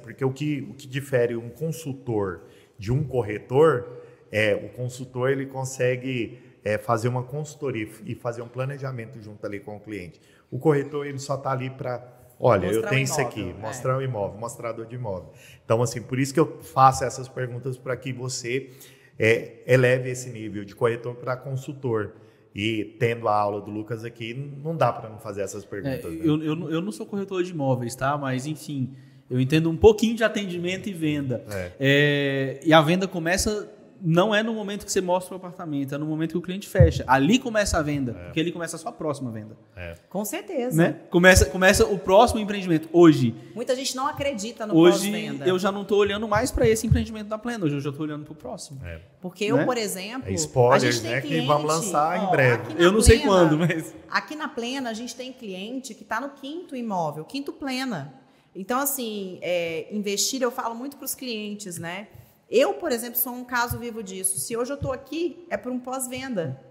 porque o que difere um consultor de um corretor o consultor ele consegue fazer uma consultoria e fazer um planejamento junto ali com o cliente. O corretor ele só está ali para, olha, eu tenho isso aqui, mostrar o imóvel, mostrador de imóvel. Então, assim, por isso que eu faço essas perguntas para que você eleve esse nível de corretor para consultor. E tendo a aula do Lucas aqui, não dá para não fazer essas perguntas. Né? Eu não sou corretor de imóveis, tá? Mas, enfim, eu entendo um pouquinho de atendimento e venda. E a venda começa... Não é no momento que você mostra o apartamento, é no momento que o cliente fecha. Ali começa a venda, porque ali começa a sua próxima venda. Com certeza. Né? Começa o próximo empreendimento. Hoje... Muita gente não acredita no pós-venda. Hoje eu já não estou olhando mais para esse empreendimento da Plena, hoje eu já estou olhando para o próximo. Porque eu, por exemplo... spoiler, a gente tem cliente, que vamos lançar em breve. Eu não sei quando, mas... Aqui na Plena, a gente tem cliente que está no 5º imóvel, 5º Plena. Então, assim, investir, eu falo muito para os clientes, né? Eu, por exemplo, sou um caso vivo disso. Se hoje eu estou aqui, é por um pós-venda.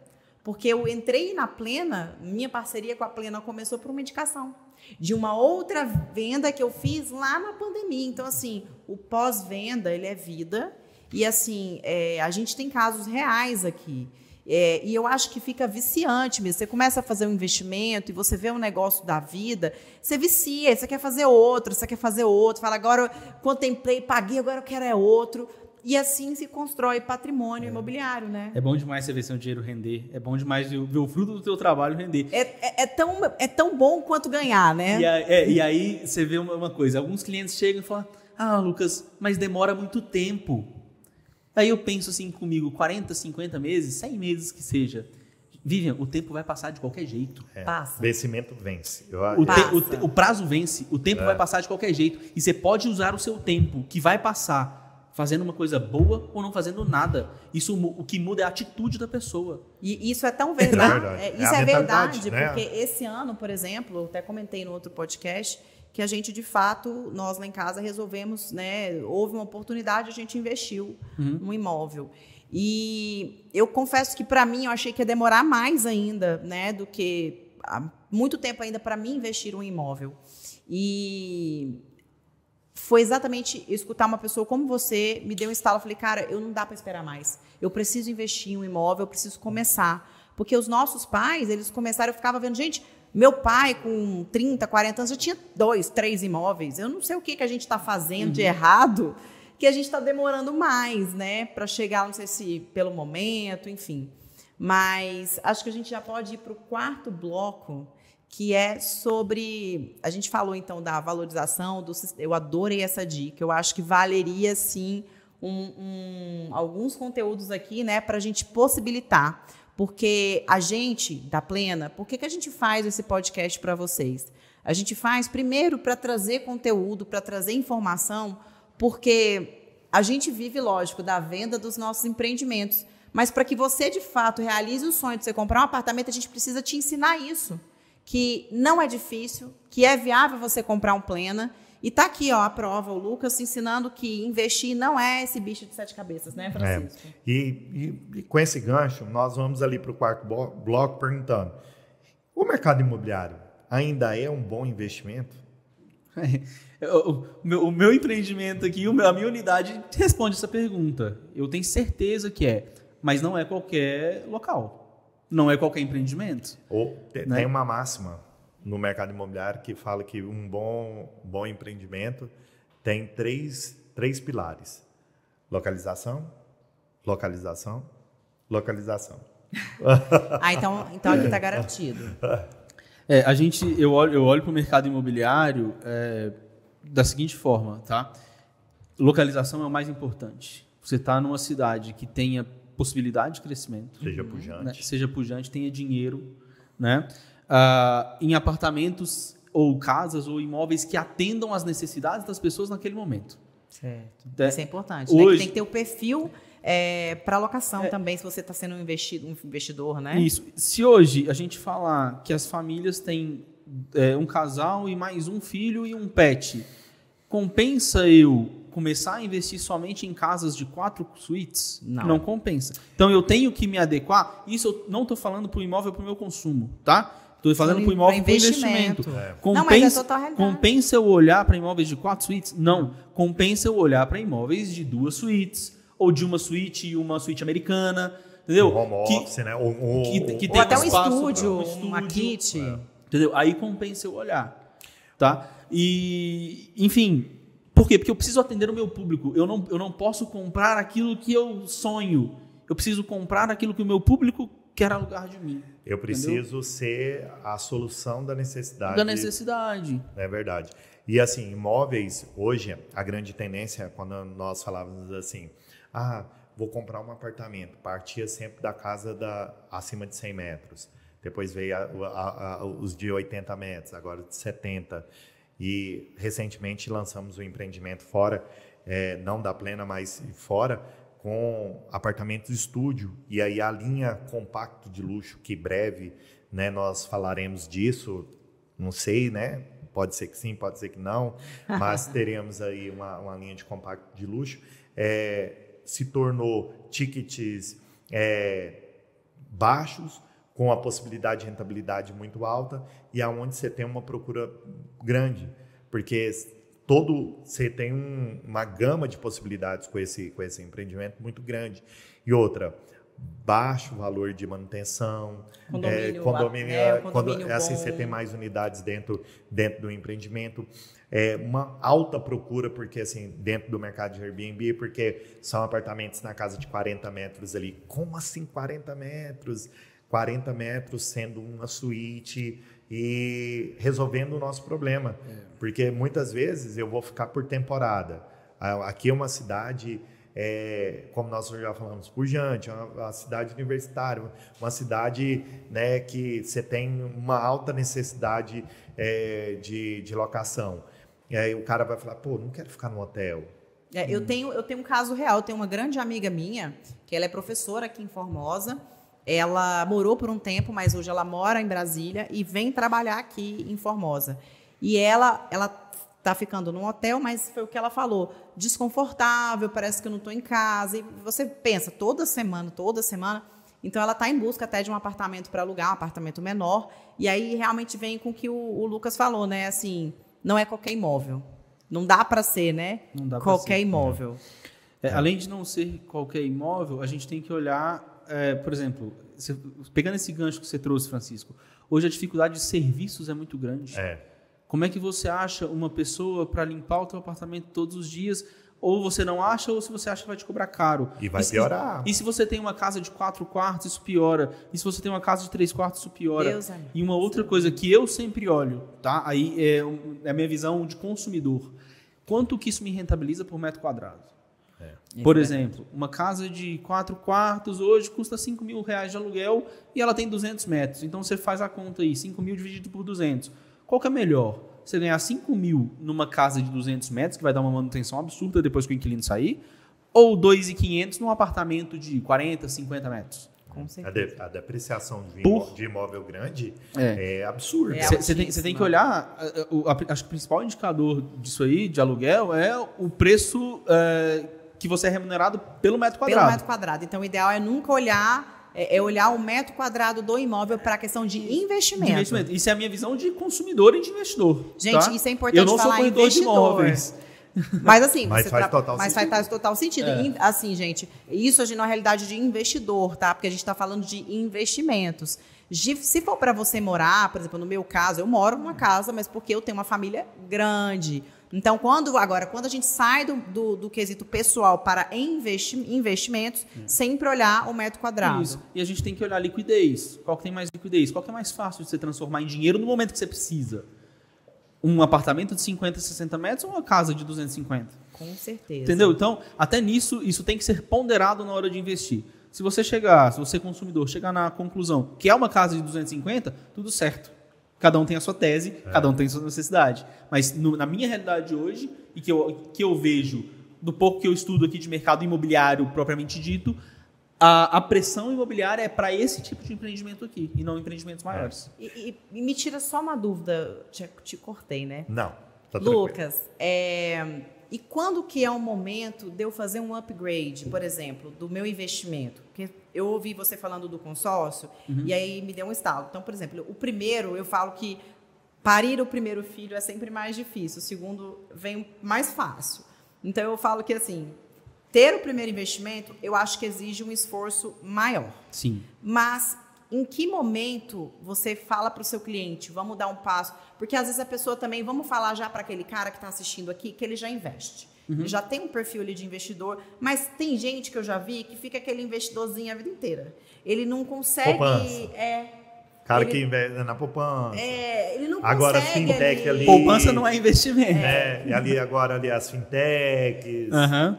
Porque eu entrei na Plena, minha parceria com a Plena começou por uma indicação de uma outra venda que eu fiz lá na pandemia. Então, assim, o pós-venda, ele é vida. E, assim, a gente tem casos reais aqui. E eu acho que fica viciante mesmo. Você começa a fazer um investimento e você vê um negócio da vida, você vicia, você quer fazer outro, fala, agora eu contemplei, paguei, agora eu quero outro. E assim se constrói patrimônio imobiliário, né? É bom demais você ver seu dinheiro render. É bom demais ver o fruto do teu trabalho render. É tão bom quanto ganhar, né? E aí você vê uma coisa. Alguns clientes chegam e falam, Lucas, mas demora muito tempo. Aí eu penso assim comigo, 40, 50 meses, 100 meses que seja. Vivian, o tempo vai passar de qualquer jeito. Passa. Vencimento vence. O prazo vence, o tempo vai passar de qualquer jeito. E você pode usar o seu tempo, que vai passar, fazendo uma coisa boa ou não fazendo nada. O que muda é a atitude da pessoa. E isso é tão verdade. Isso é verdade, né? Porque esse ano, por exemplo, eu até comentei no outro podcast, que a gente, de fato, nós lá em casa resolvemos, né? Houve uma oportunidade, a gente investiu num imóvel. E eu confesso que, para mim, eu achei que ia demorar mais ainda, né? Do que há muito tempo ainda para mim investir um imóvel. E foi exatamente escutar uma pessoa como você, me deu um estalo, eu falei, cara, eu não dá para esperar mais. Eu preciso investir em um imóvel, eu preciso começar. Porque os nossos pais, eles começaram, eu ficava vendo, gente, meu pai com 30, 40 anos já tinha 2, 3 imóveis. Eu não sei o que a gente está fazendo de errado, que a gente está demorando mais, né, para chegar, não sei se pelo momento, enfim. Mas acho que a gente já pode ir para o 4º bloco, que é sobre... A gente falou, então, da valorização, eu adorei essa dica, eu acho que valeria, sim, alguns conteúdos aqui, né, para a gente possibilitar. Porque a gente, da Plena, por que a gente faz esse podcast para vocês? A gente faz, primeiro, para trazer conteúdo, para trazer informação, porque a gente vive, lógico, da venda dos nossos empreendimentos. Mas para que você, de fato, realize o sonho de você comprar um apartamento, a gente precisa te ensinar isso. Que não é difícil, que é viável você comprar um Plena. E está aqui a prova, o Lucas ensinando que investir não é esse bicho de 7 cabeças, né, Francisco? E com esse gancho, nós vamos ali para o 4º bloco perguntando, o mercado imobiliário ainda é um bom investimento? O meu empreendimento aqui, a minha unidade responde essa pergunta. Eu tenho certeza que é, mas não é qualquer local. Não é qualquer empreendimento. Tem uma máxima no mercado imobiliário que fala que um bom empreendimento tem três pilares: localização, localização, localização. Então aqui está garantido. Eu olho para o mercado imobiliário da seguinte forma, tá? Localização é o mais importante. Você está numa cidade que tenha possibilidade de crescimento. Seja pujante. Né? Seja pujante, tenha dinheiro, né? Em apartamentos ou casas ou imóveis que atendam às necessidades das pessoas naquele momento. Certo. Isso é importante. Né? Hoje, que tem que ter o perfil para alocação também, se você está sendo um investidor, né? Isso. Se hoje a gente falar que as famílias têm um casal e mais um filho e um pet, compensa eu começar a investir somente em casas de 4 suítes? Não compensa. Então eu tenho que me adequar. Isso eu não estou falando para o imóvel, para o meu consumo, tá? Estou falando para o imóvel para investimento. Compensa eu olhar para imóveis de 4 suítes? Não. Compensa eu olhar para imóveis de 2 suítes, ou de uma suíte e uma suíte americana, entendeu? Um home office, né? Que tem até um estúdio, uma kit. Entendeu? Aí compensa eu olhar, tá? E, enfim, por quê? Porque eu preciso atender o meu público. Eu não posso comprar aquilo que eu sonho. Eu preciso comprar aquilo que o meu público quer alugar de mim. Eu preciso ser a solução da necessidade. Da necessidade. É verdade. E assim, imóveis, hoje, a grande tendência, quando nós falávamos assim, vou comprar um apartamento, partia sempre da casa acima de 100 metros. Depois veio os de 80 metros, agora de 70. E recentemente lançamos um empreendimento fora, não da Plena, mas fora, com apartamentos estúdio. E aí a linha compacto de luxo, que breve, né, nós falaremos disso, não sei, né? Pode ser que sim, pode ser que não, mas teremos aí uma linha de compacto de luxo. Se tornou tickets baixos, com a possibilidade de rentabilidade muito alta, e aonde você tem uma procura grande, porque você tem uma gama de possibilidades com esse empreendimento muito grande. E outra, baixo valor de manutenção, condomínio assim, você tem mais unidades dentro do empreendimento, uma alta procura, porque assim, dentro do mercado de Airbnb, porque são apartamentos na casa de 40 metros ali. Como assim 40 metros? 40 metros sendo uma suíte e resolvendo o nosso problema. Porque muitas vezes eu vou ficar por temporada. Aqui é uma cidade, como nós já falamos, pujante, uma cidade universitária, uma cidade, né, que você tem uma alta necessidade de locação. E aí o cara vai falar, não quero ficar no hotel. Eu tenho um caso real. Eu tenho uma grande amiga minha, que ela é professora aqui em Formosa. Ela morou por um tempo, mas hoje ela mora em Brasília e vem trabalhar aqui em Formosa. E ela está ficando num hotel, mas foi o que ela falou, desconfortável, parece que eu não estou em casa. E você pensa, toda semana. Então, ela está em busca até de um apartamento para alugar, um apartamento menor. E aí, realmente, vem com o que o Lucas falou, né? Assim, não é qualquer imóvel. Não dá para ser, né? Não dá qualquer imóvel. Além de não ser qualquer imóvel, a gente tem que olhar... por exemplo, pegando esse gancho que você trouxe, Francisco, hoje a dificuldade de serviços é muito grande. Como é que você acha uma pessoa para limpar o teu apartamento todos os dias? Ou você não acha, ou se você acha vai te cobrar caro. E vai piorar. E se você tem uma casa de 4 quartos, isso piora. E se você tem uma casa de 3 quartos, isso piora. Deus, e uma outra coisa que eu sempre olho, tá? Aí é a minha visão de consumidor. Quanto que isso me rentabiliza por metro quadrado? Por exemplo, uma casa de 4 quartos hoje custa R$5.000 de aluguel e ela tem 200 metros. Então, você faz a conta aí, 5.000 dividido por 200. Qual que é melhor? Você ganhar 5.000 numa casa de 200 metros, que vai dar uma manutenção absurda depois que o inquilino sair, ou 2.500 num apartamento de 40, 50 metros? Com certeza. A depreciação de imóvel grande é absurda. Você tem que olhar, acho que o principal indicador disso aí, de aluguel, é o preço... que você é remunerado pelo metro quadrado. Pelo metro quadrado. Então, o ideal é nunca olhar o metro quadrado do imóvel para a questão de investimento. Isso é a minha visão de consumidor e de investidor. Gente, tá? isso é importante falar, eu não sou corretor de imóveis. Mas assim, Mas faz total mas sentido. faz total sentido. E, assim, gente, isso a gente na realidade de investidor, tá? Porque a gente está falando de investimentos. Se for para você morar, por exemplo, no meu caso, eu moro numa casa, mas porque eu tenho uma família grande. Então, quando a gente sai do quesito pessoal para investimentos, sempre olhar o metro quadrado. Isso. E a gente tem que olhar a liquidez. Qual que tem mais liquidez? Qual que é mais fácil de você transformar em dinheiro no momento que você precisa? Um apartamento de 50, 60 metros ou uma casa de 250? Com certeza. Entendeu? Então, até nisso, isso tem que ser ponderado na hora de investir. Se você consumidor, chegar na conclusão que é uma casa de 250, tudo certo. Cada um tem a sua tese, cada um tem a sua necessidade. Mas na minha realidade hoje, e que eu vejo, do pouco que eu estudo aqui de mercado imobiliário propriamente dito, a pressão imobiliária é para esse tipo de empreendimento aqui, e não empreendimentos maiores. E me tira só uma dúvida, te cortei, né? Não, tá tranquilo. Lucas, e quando que é o momento de eu fazer um upgrade, por exemplo, do meu investimento? Porque eu ouvi você falando do consórcio e aí me deu um estalo. Então, por exemplo, o primeiro, eu falo que parir o primeiro filho é sempre mais difícil, o segundo vem mais fácil. Então, eu falo que, assim, ter o primeiro investimento, eu acho que exige um esforço maior. Sim. Mas em que momento você fala para o seu cliente, vamos dar um passo? Porque às vezes a pessoa também, vamos falar já para aquele cara que está assistindo aqui, que ele já investe. Ele já tem um perfil ali de investidor, mas tem gente que eu já vi que fica aquele investidorzinho a vida inteira. Ele não consegue... Poupança. Cara que investe na poupança. Ele não agora, consegue... fintech ali. Poupança não é investimento. E ali as fintechs.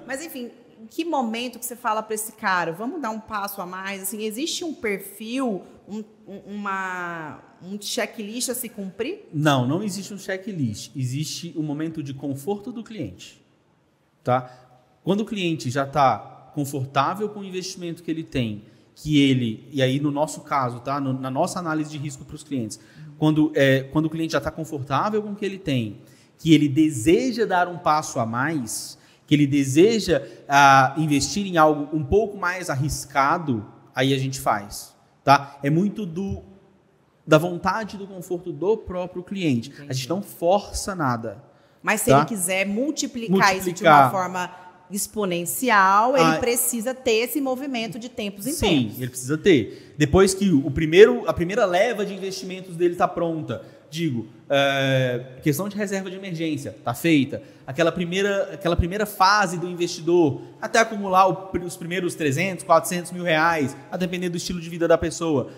Mas, enfim, em que momento que você fala para esse cara, vamos dar um passo a mais? Assim, existe um perfil, um checklist a se cumprir? Não existe um checklist. Existe um momento de conforto do cliente. Tá? Quando o cliente já está confortável com o investimento que ele tem, e aí no nosso caso, tá? Na nossa análise de risco para os clientes, quando o cliente já está confortável com o que ele tem, que ele deseja dar um passo a mais, que ele deseja investir em algo um pouco mais arriscado, aí a gente faz. Tá? É muito da vontade e do conforto do próprio cliente. Entendi. A gente não força nada. Mas se ele quiser multiplicar isso de uma forma exponencial, ele precisa ter esse movimento de tempos em tempos. Sim, ele precisa ter. Depois que a primeira leva de investimentos dele está pronta, questão de reserva de emergência, está feita. Aquela primeira fase do investidor, até acumular os primeiros 300, 400 mil reais, a depender do estilo de vida da pessoa,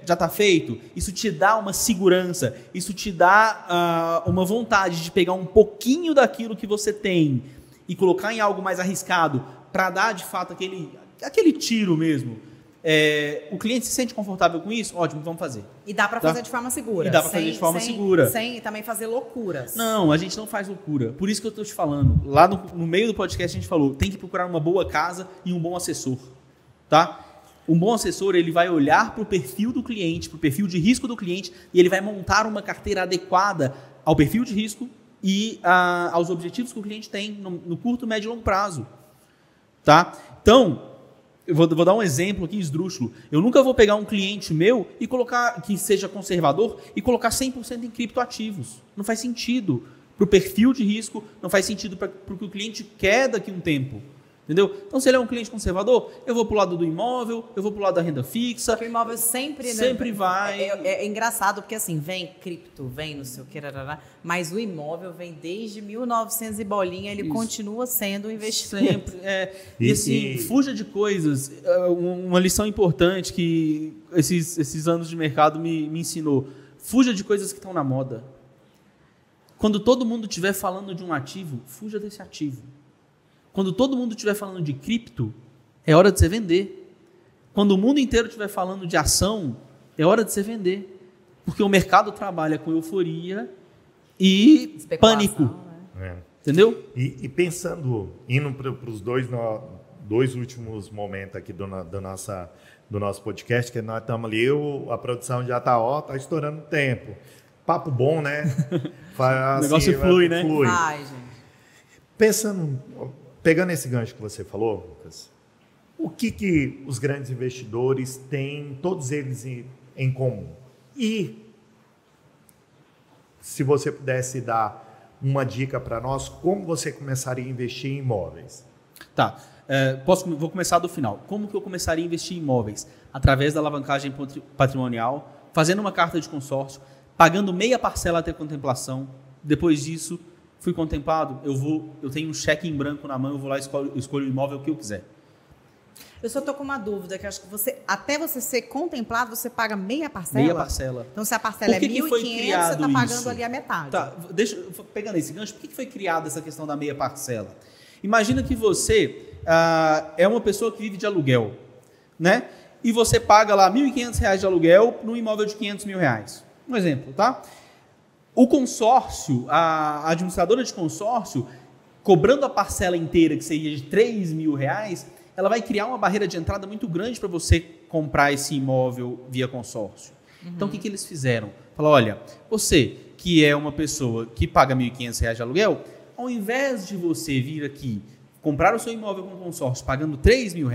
já está feito. Isso te dá uma segurança, isso te dá uma vontade de pegar um pouquinho daquilo que você tem e colocar em algo mais arriscado para dar, de fato, aquele tiro mesmo. O cliente se sente confortável com isso? Ótimo, vamos fazer. E dá para fazer de forma segura. E dá para fazer de forma segura. Sem também fazer loucuras. Não, a gente não faz loucura. Por isso que eu estou te falando. Lá no meio do podcast a gente falou, tem que procurar uma boa casa e um bom assessor. Tá? Um bom assessor, ele vai olhar para o perfil do cliente, para o perfil de risco do cliente, e ele vai montar uma carteira adequada ao perfil de risco e aos objetivos que o cliente tem no curto, médio e longo prazo. Tá? Então, eu vou dar um exemplo aqui esdrúxulo. Eu nunca vou pegar um cliente meu e colocar, que seja conservador, e colocar 100% em criptoativos. Não faz sentido para o perfil de risco, não faz sentido para o que o cliente quer daqui a um tempo. Entendeu? Então, se ele é um cliente conservador, eu vou para o lado do imóvel, eu vou para o lado da renda fixa. Porque o imóvel sempre vai... É engraçado, porque assim, vem cripto, vem não sei o que, mas o imóvel vem desde 1900 e bolinha, ele continua sendo um investimento. Sempre. E assim, fuja de coisas. Uma lição importante que esses anos de mercado me ensinou. Fuja de coisas que estão na moda. Quando todo mundo estiver falando de um ativo, fuja desse ativo. Quando todo mundo estiver falando de cripto, é hora de você vender. Quando o mundo inteiro estiver falando de ação, é hora de você vender. Porque o mercado trabalha com euforia e pânico. Né? Entendeu? E pensando, indo para os dois últimos momentos aqui do nosso podcast, que nós estamos ali, a produção já está estourando tempo. Papo bom, né? O negócio flui, né? Ai, gente. Pegando esse gancho que você falou, Lucas, o que os grandes investidores têm, todos eles em comum? E se você pudesse dar uma dica para nós como você começaria a investir em imóveis? Tá. Vou começar do final. Como que eu começaria a investir em imóveis? Através da alavancagem patrimonial, fazendo uma carta de consórcio, pagando meia parcela até contemplação. Depois disso, fui contemplado, eu tenho um cheque em branco na mão, eu vou lá e escolho o imóvel que eu quiser. Eu só estou com uma dúvida, que acho que até você ser contemplado, você paga meia parcela? Meia parcela. Então, se a parcela é 1.500, você está pagando isso? ali a metade. Tá, pegando esse gancho, por que foi criada essa questão da meia parcela? Imagina que você é uma pessoa que vive de aluguel, né? E você paga lá R$ 1.500 de aluguel num imóvel de R$ 500 mil. Um exemplo, tá? O consórcio, a administradora de consórcio, cobrando a parcela inteira, que seria de R$ 3 mil, ela vai criar uma barreira de entrada muito grande para você comprar esse imóvel via consórcio. Então, o que eles fizeram? Falaram, olha, você que é uma pessoa que paga R$ 1.500 de aluguel, ao invés de você vir aqui comprar o seu imóvel com consórcio pagando R$ 3 mil,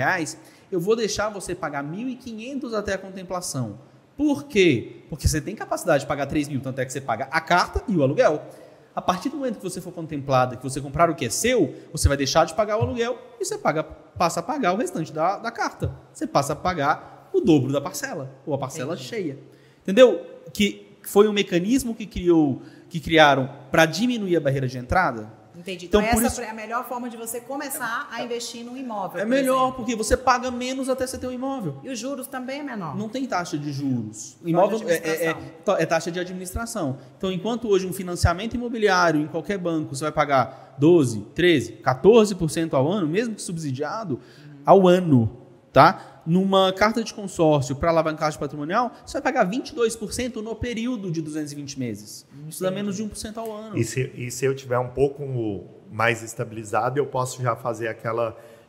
eu vou deixar você pagar R$ 1.500 até a contemplação. Por quê? Porque você tem capacidade de pagar 3 mil, tanto é que você paga a carta e o aluguel. A partir do momento que você for contemplado, que você comprar o que é seu, você vai deixar de pagar o aluguel e você passa a pagar o restante da carta. Você passa a pagar o dobro da parcela, ou a parcela cheia. Entendeu? Que foi um mecanismo que criaram para diminuir a barreira de entrada. Entendi. Então essa é a melhor forma de você começar a investir num imóvel. É melhor, porque você paga menos até você ter um imóvel. E os juros também é menor. Não tem taxa de juros. O imóvel é taxa de administração. Então, enquanto hoje um financiamento imobiliário em qualquer banco você vai pagar 12, 13, 14% ao ano, mesmo que subsidiado, ao ano, tá? Numa carta de consórcio para alavancagem patrimonial, você vai pagar 22% no período de 220 meses. Isso dá menos de 1% ao ano. E se eu tiver um pouco mais estabilizado, eu posso já fazer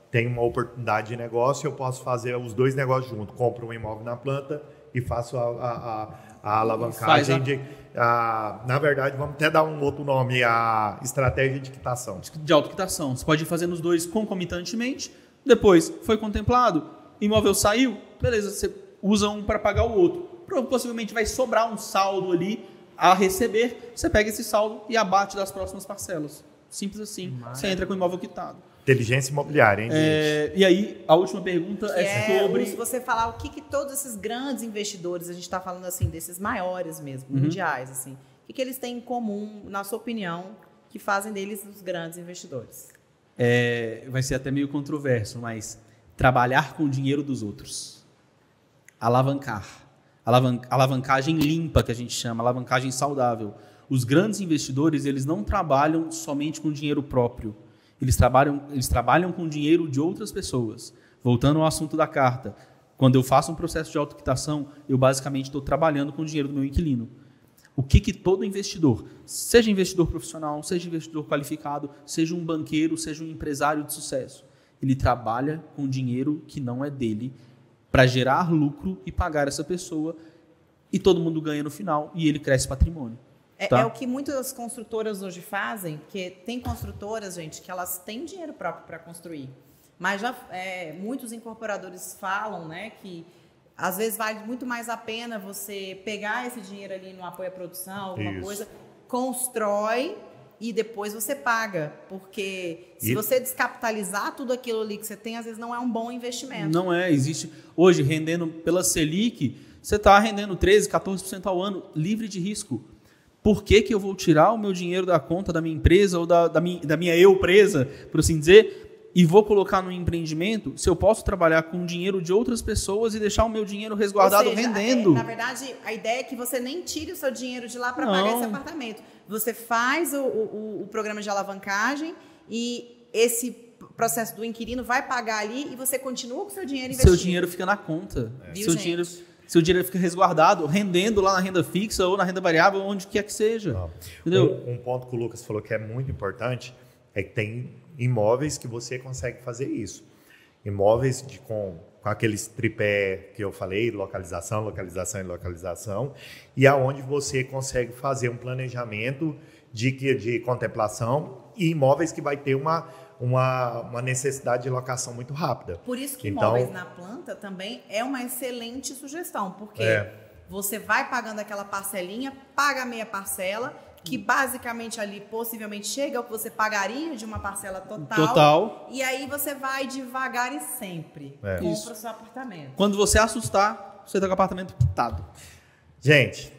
tem uma oportunidade de negócio, eu posso fazer os dois negócios juntos. Compro um imóvel na planta e faço a alavancagem na verdade, vamos até dar um outro nome, a estratégia de quitação. De autoquitação. Você pode ir fazendo os dois concomitantemente, depois foi contemplado, imóvel saiu, beleza, você usa um para pagar o outro. Possivelmente vai sobrar um saldo ali a receber, você pega esse saldo e abate das próximas parcelas. Simples assim. Você entra com o imóvel quitado. Inteligência imobiliária, hein, gente? E aí, a última pergunta é sobre... Se você falar o que todos esses grandes investidores, a gente está falando assim, desses maiores mesmo, mundiais, assim, o que eles têm em comum, na sua opinião, que fazem deles os grandes investidores? Vai ser até meio controverso, mas trabalhar com o dinheiro dos outros. Alavancar. Alavancagem limpa, que a gente chama, alavancagem saudável. Os grandes investidores, eles não trabalham somente com dinheiro próprio. Eles trabalham com dinheiro de outras pessoas. Voltando ao assunto da carta, quando eu faço um processo de autoquitação, eu basicamente estou trabalhando com o dinheiro do meu inquilino. O que todo investidor, seja investidor profissional, seja investidor qualificado, seja um banqueiro, seja um empresário de sucesso, ele trabalha com dinheiro que não é dele para gerar lucro e pagar essa pessoa, e todo mundo ganha no final e ele cresce patrimônio. Tá? É o que muitas construtoras hoje fazem, porque tem construtoras, gente, que elas têm dinheiro próprio para construir. Mas muitos incorporadores falam, né, que às vezes vale muito mais a pena você pegar esse dinheiro ali no apoio à produção, alguma coisa, constrói e depois você paga. Porque se você descapitalizar tudo aquilo ali que você tem, às vezes não é um bom investimento. Não existe. Hoje, rendendo pela Selic, você está rendendo 13%, 14% ao ano, livre de risco. Por que eu vou tirar o meu dinheiro da conta da minha empresa ou da minha eu-presa, por assim dizer, e vou colocar no empreendimento, se eu posso trabalhar com o dinheiro de outras pessoas e deixar o meu dinheiro resguardado rendendo? Na verdade, a ideia é que você nem tire o seu dinheiro de lá para pagar esse apartamento. Você faz o programa de alavancagem e esse processo do inquilino vai pagar ali e você continua com o seu dinheiro investido. Seu dinheiro fica na conta. Seu dinheiro fica resguardado, rendendo lá na renda fixa ou na renda variável, onde quer que seja. Entendeu? Um ponto que o Lucas falou que é muito importante é que tem imóveis que você consegue fazer isso. Imóveis com aqueles tripé que eu falei, localização, localização e localização, e aonde você consegue fazer um planejamento de contemplação e imóveis que vai ter uma necessidade de locação muito rápida. Por isso que imóveis na planta também é uma excelente sugestão, porque você vai pagando aquela parcelinha, paga meia parcela que basicamente ali possivelmente chega ao que você pagaria de uma parcela total. Total. E aí você vai devagar e sempre. Compra o seu apartamento. Quando você assustar, você tá com o apartamento quitado. Gente,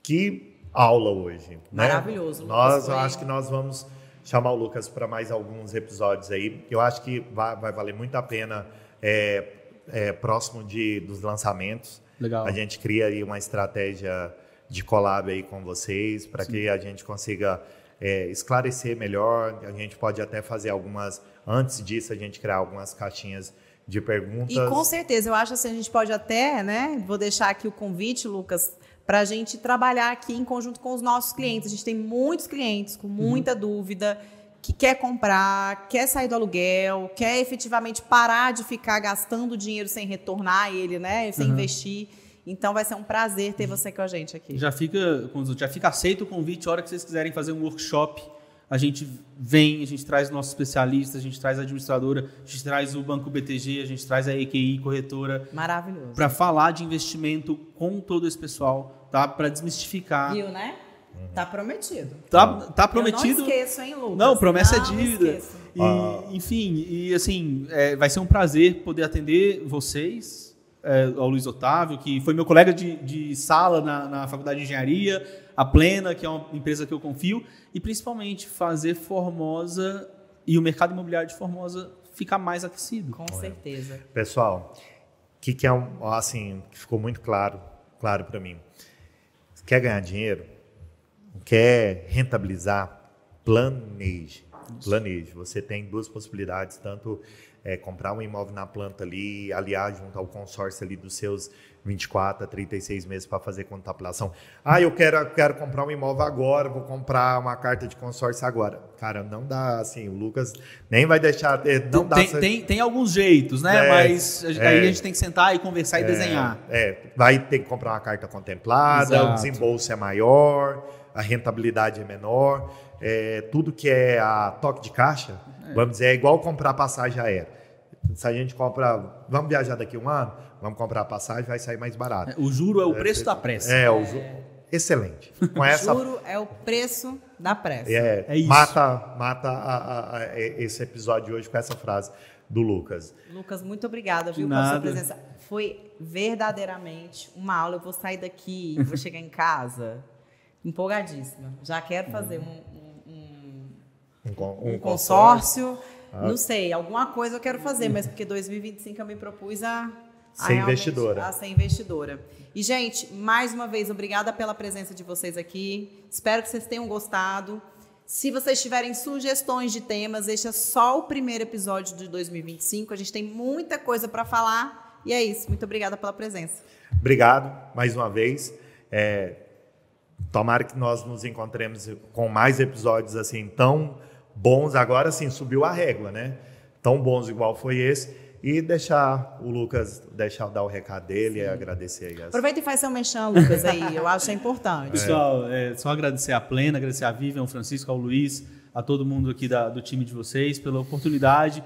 que aula hoje. Maravilhoso. Né? Eu acho que nós vamos chamar o Lucas para mais alguns episódios aí. Eu acho que vai valer muito a pena próximo dos lançamentos. Legal. A gente cria aí uma estratégia de collab aí com vocês para que a gente consiga esclarecer melhor. A gente pode até fazer antes disso, a gente criar algumas caixinhas de perguntas. E com certeza, eu acho assim, a gente pode até, né? Vou deixar aqui o convite, Lucas, para a gente trabalhar aqui em conjunto com os nossos clientes. A gente tem muitos clientes com muita dúvida, que quer comprar, quer sair do aluguel, quer efetivamente parar de ficar gastando dinheiro sem retornar ele, né? Sem investir. Então vai ser um prazer ter você com a gente aqui. Já fica aceito o convite. A hora que vocês quiserem fazer um workshop, a gente vem, a gente traz nossos especialistas, a gente traz a administradora, a gente traz o Banco BTG, a gente traz a EQI, corretora. Maravilhoso. Para falar de investimento com todo esse pessoal, tá? Para desmistificar. Viu, né? Tá prometido. Tá prometido. Eu não esqueço, hein, Lucas? Não, promessa é dívida. E, enfim, vai ser um prazer poder atender vocês, ao Luiz Otávio, que foi meu colega de sala na Faculdade de Engenharia, a Plena, que é uma empresa que eu confio, e principalmente fazer Formosa e o mercado imobiliário de Formosa ficar mais aquecido. Com certeza. Pessoal, o que ficou muito claro para mim. Quer ganhar dinheiro? Quer rentabilizar? Planeje. Você tem duas possibilidades, tanto comprar um imóvel na planta ali, aliar junto ao consórcio ali dos seus 24 a 36 meses para fazer contemplação. Eu quero comprar um imóvel agora, vou comprar uma carta de consórcio agora. Cara, não dá assim, o Lucas nem vai deixar... Não dá tem alguns jeitos, né? Mas aí a gente tem que sentar e conversar e desenhar. Vai ter que comprar uma carta contemplada, o desembolso é maior, a rentabilidade é menor, tudo que é a toque de caixa, vamos dizer, é igual comprar passagem aérea. Se a gente compra, vamos viajar daqui a um ano, vamos comprar a passagem, vai sair mais barato. O juro é o preço da pressa. Excelente. O juro é o preço da pressa. É isso. Mata esse episódio de hoje com essa frase do Lucas. Lucas, muito obrigada, viu, pela sua presença. Foi verdadeiramente uma aula. Eu vou sair daqui, vou chegar em casa empolgadíssima. Já quero fazer um consórcio. Não sei, alguma coisa eu quero fazer, mas porque 2025 eu me propus a ser investidora. E, gente, mais uma vez, obrigada pela presença de vocês aqui. Espero que vocês tenham gostado. Se vocês tiverem sugestões de temas, este é só o primeiro episódio de 2025. A gente tem muita coisa para falar. E é isso. Muito obrigada pela presença. Obrigado, mais uma vez. Tomara que nós nos encontremos com mais episódios assim tão bons. Agora sim, subiu a régua, né? Tão bons igual foi esse. E deixar o Lucas dar o recado dele e agradecer aí. Aproveita e faz seu merchan, Lucas, aí. Eu acho que é importante. Pessoal, só agradecer a Plena, agradecer a Vivian, ao Francisco, ao Luiz, a todo mundo aqui do time de vocês, pela oportunidade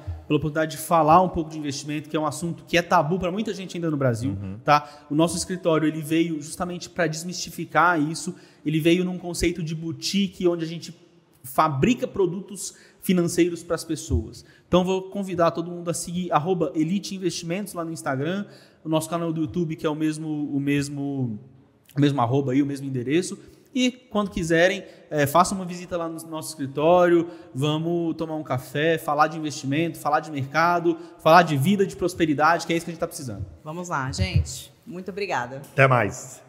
de falar um pouco de investimento, que é um assunto que é tabu para muita gente ainda no Brasil. Tá? O nosso escritório ele veio justamente para desmistificar isso. Ele veio num conceito de boutique, onde a gente fabrica produtos financeiros para as pessoas. Então, vou convidar todo mundo a seguir @Elite Investimentos lá no Instagram, o nosso canal do YouTube, que é o mesmo arroba aí, o mesmo endereço. E, quando quiserem, façam uma visita lá no nosso escritório, vamos tomar um café, falar de investimento, falar de mercado, falar de vida, de prosperidade, que é isso que a gente está precisando. Vamos lá, gente. Muito obrigada. Até mais.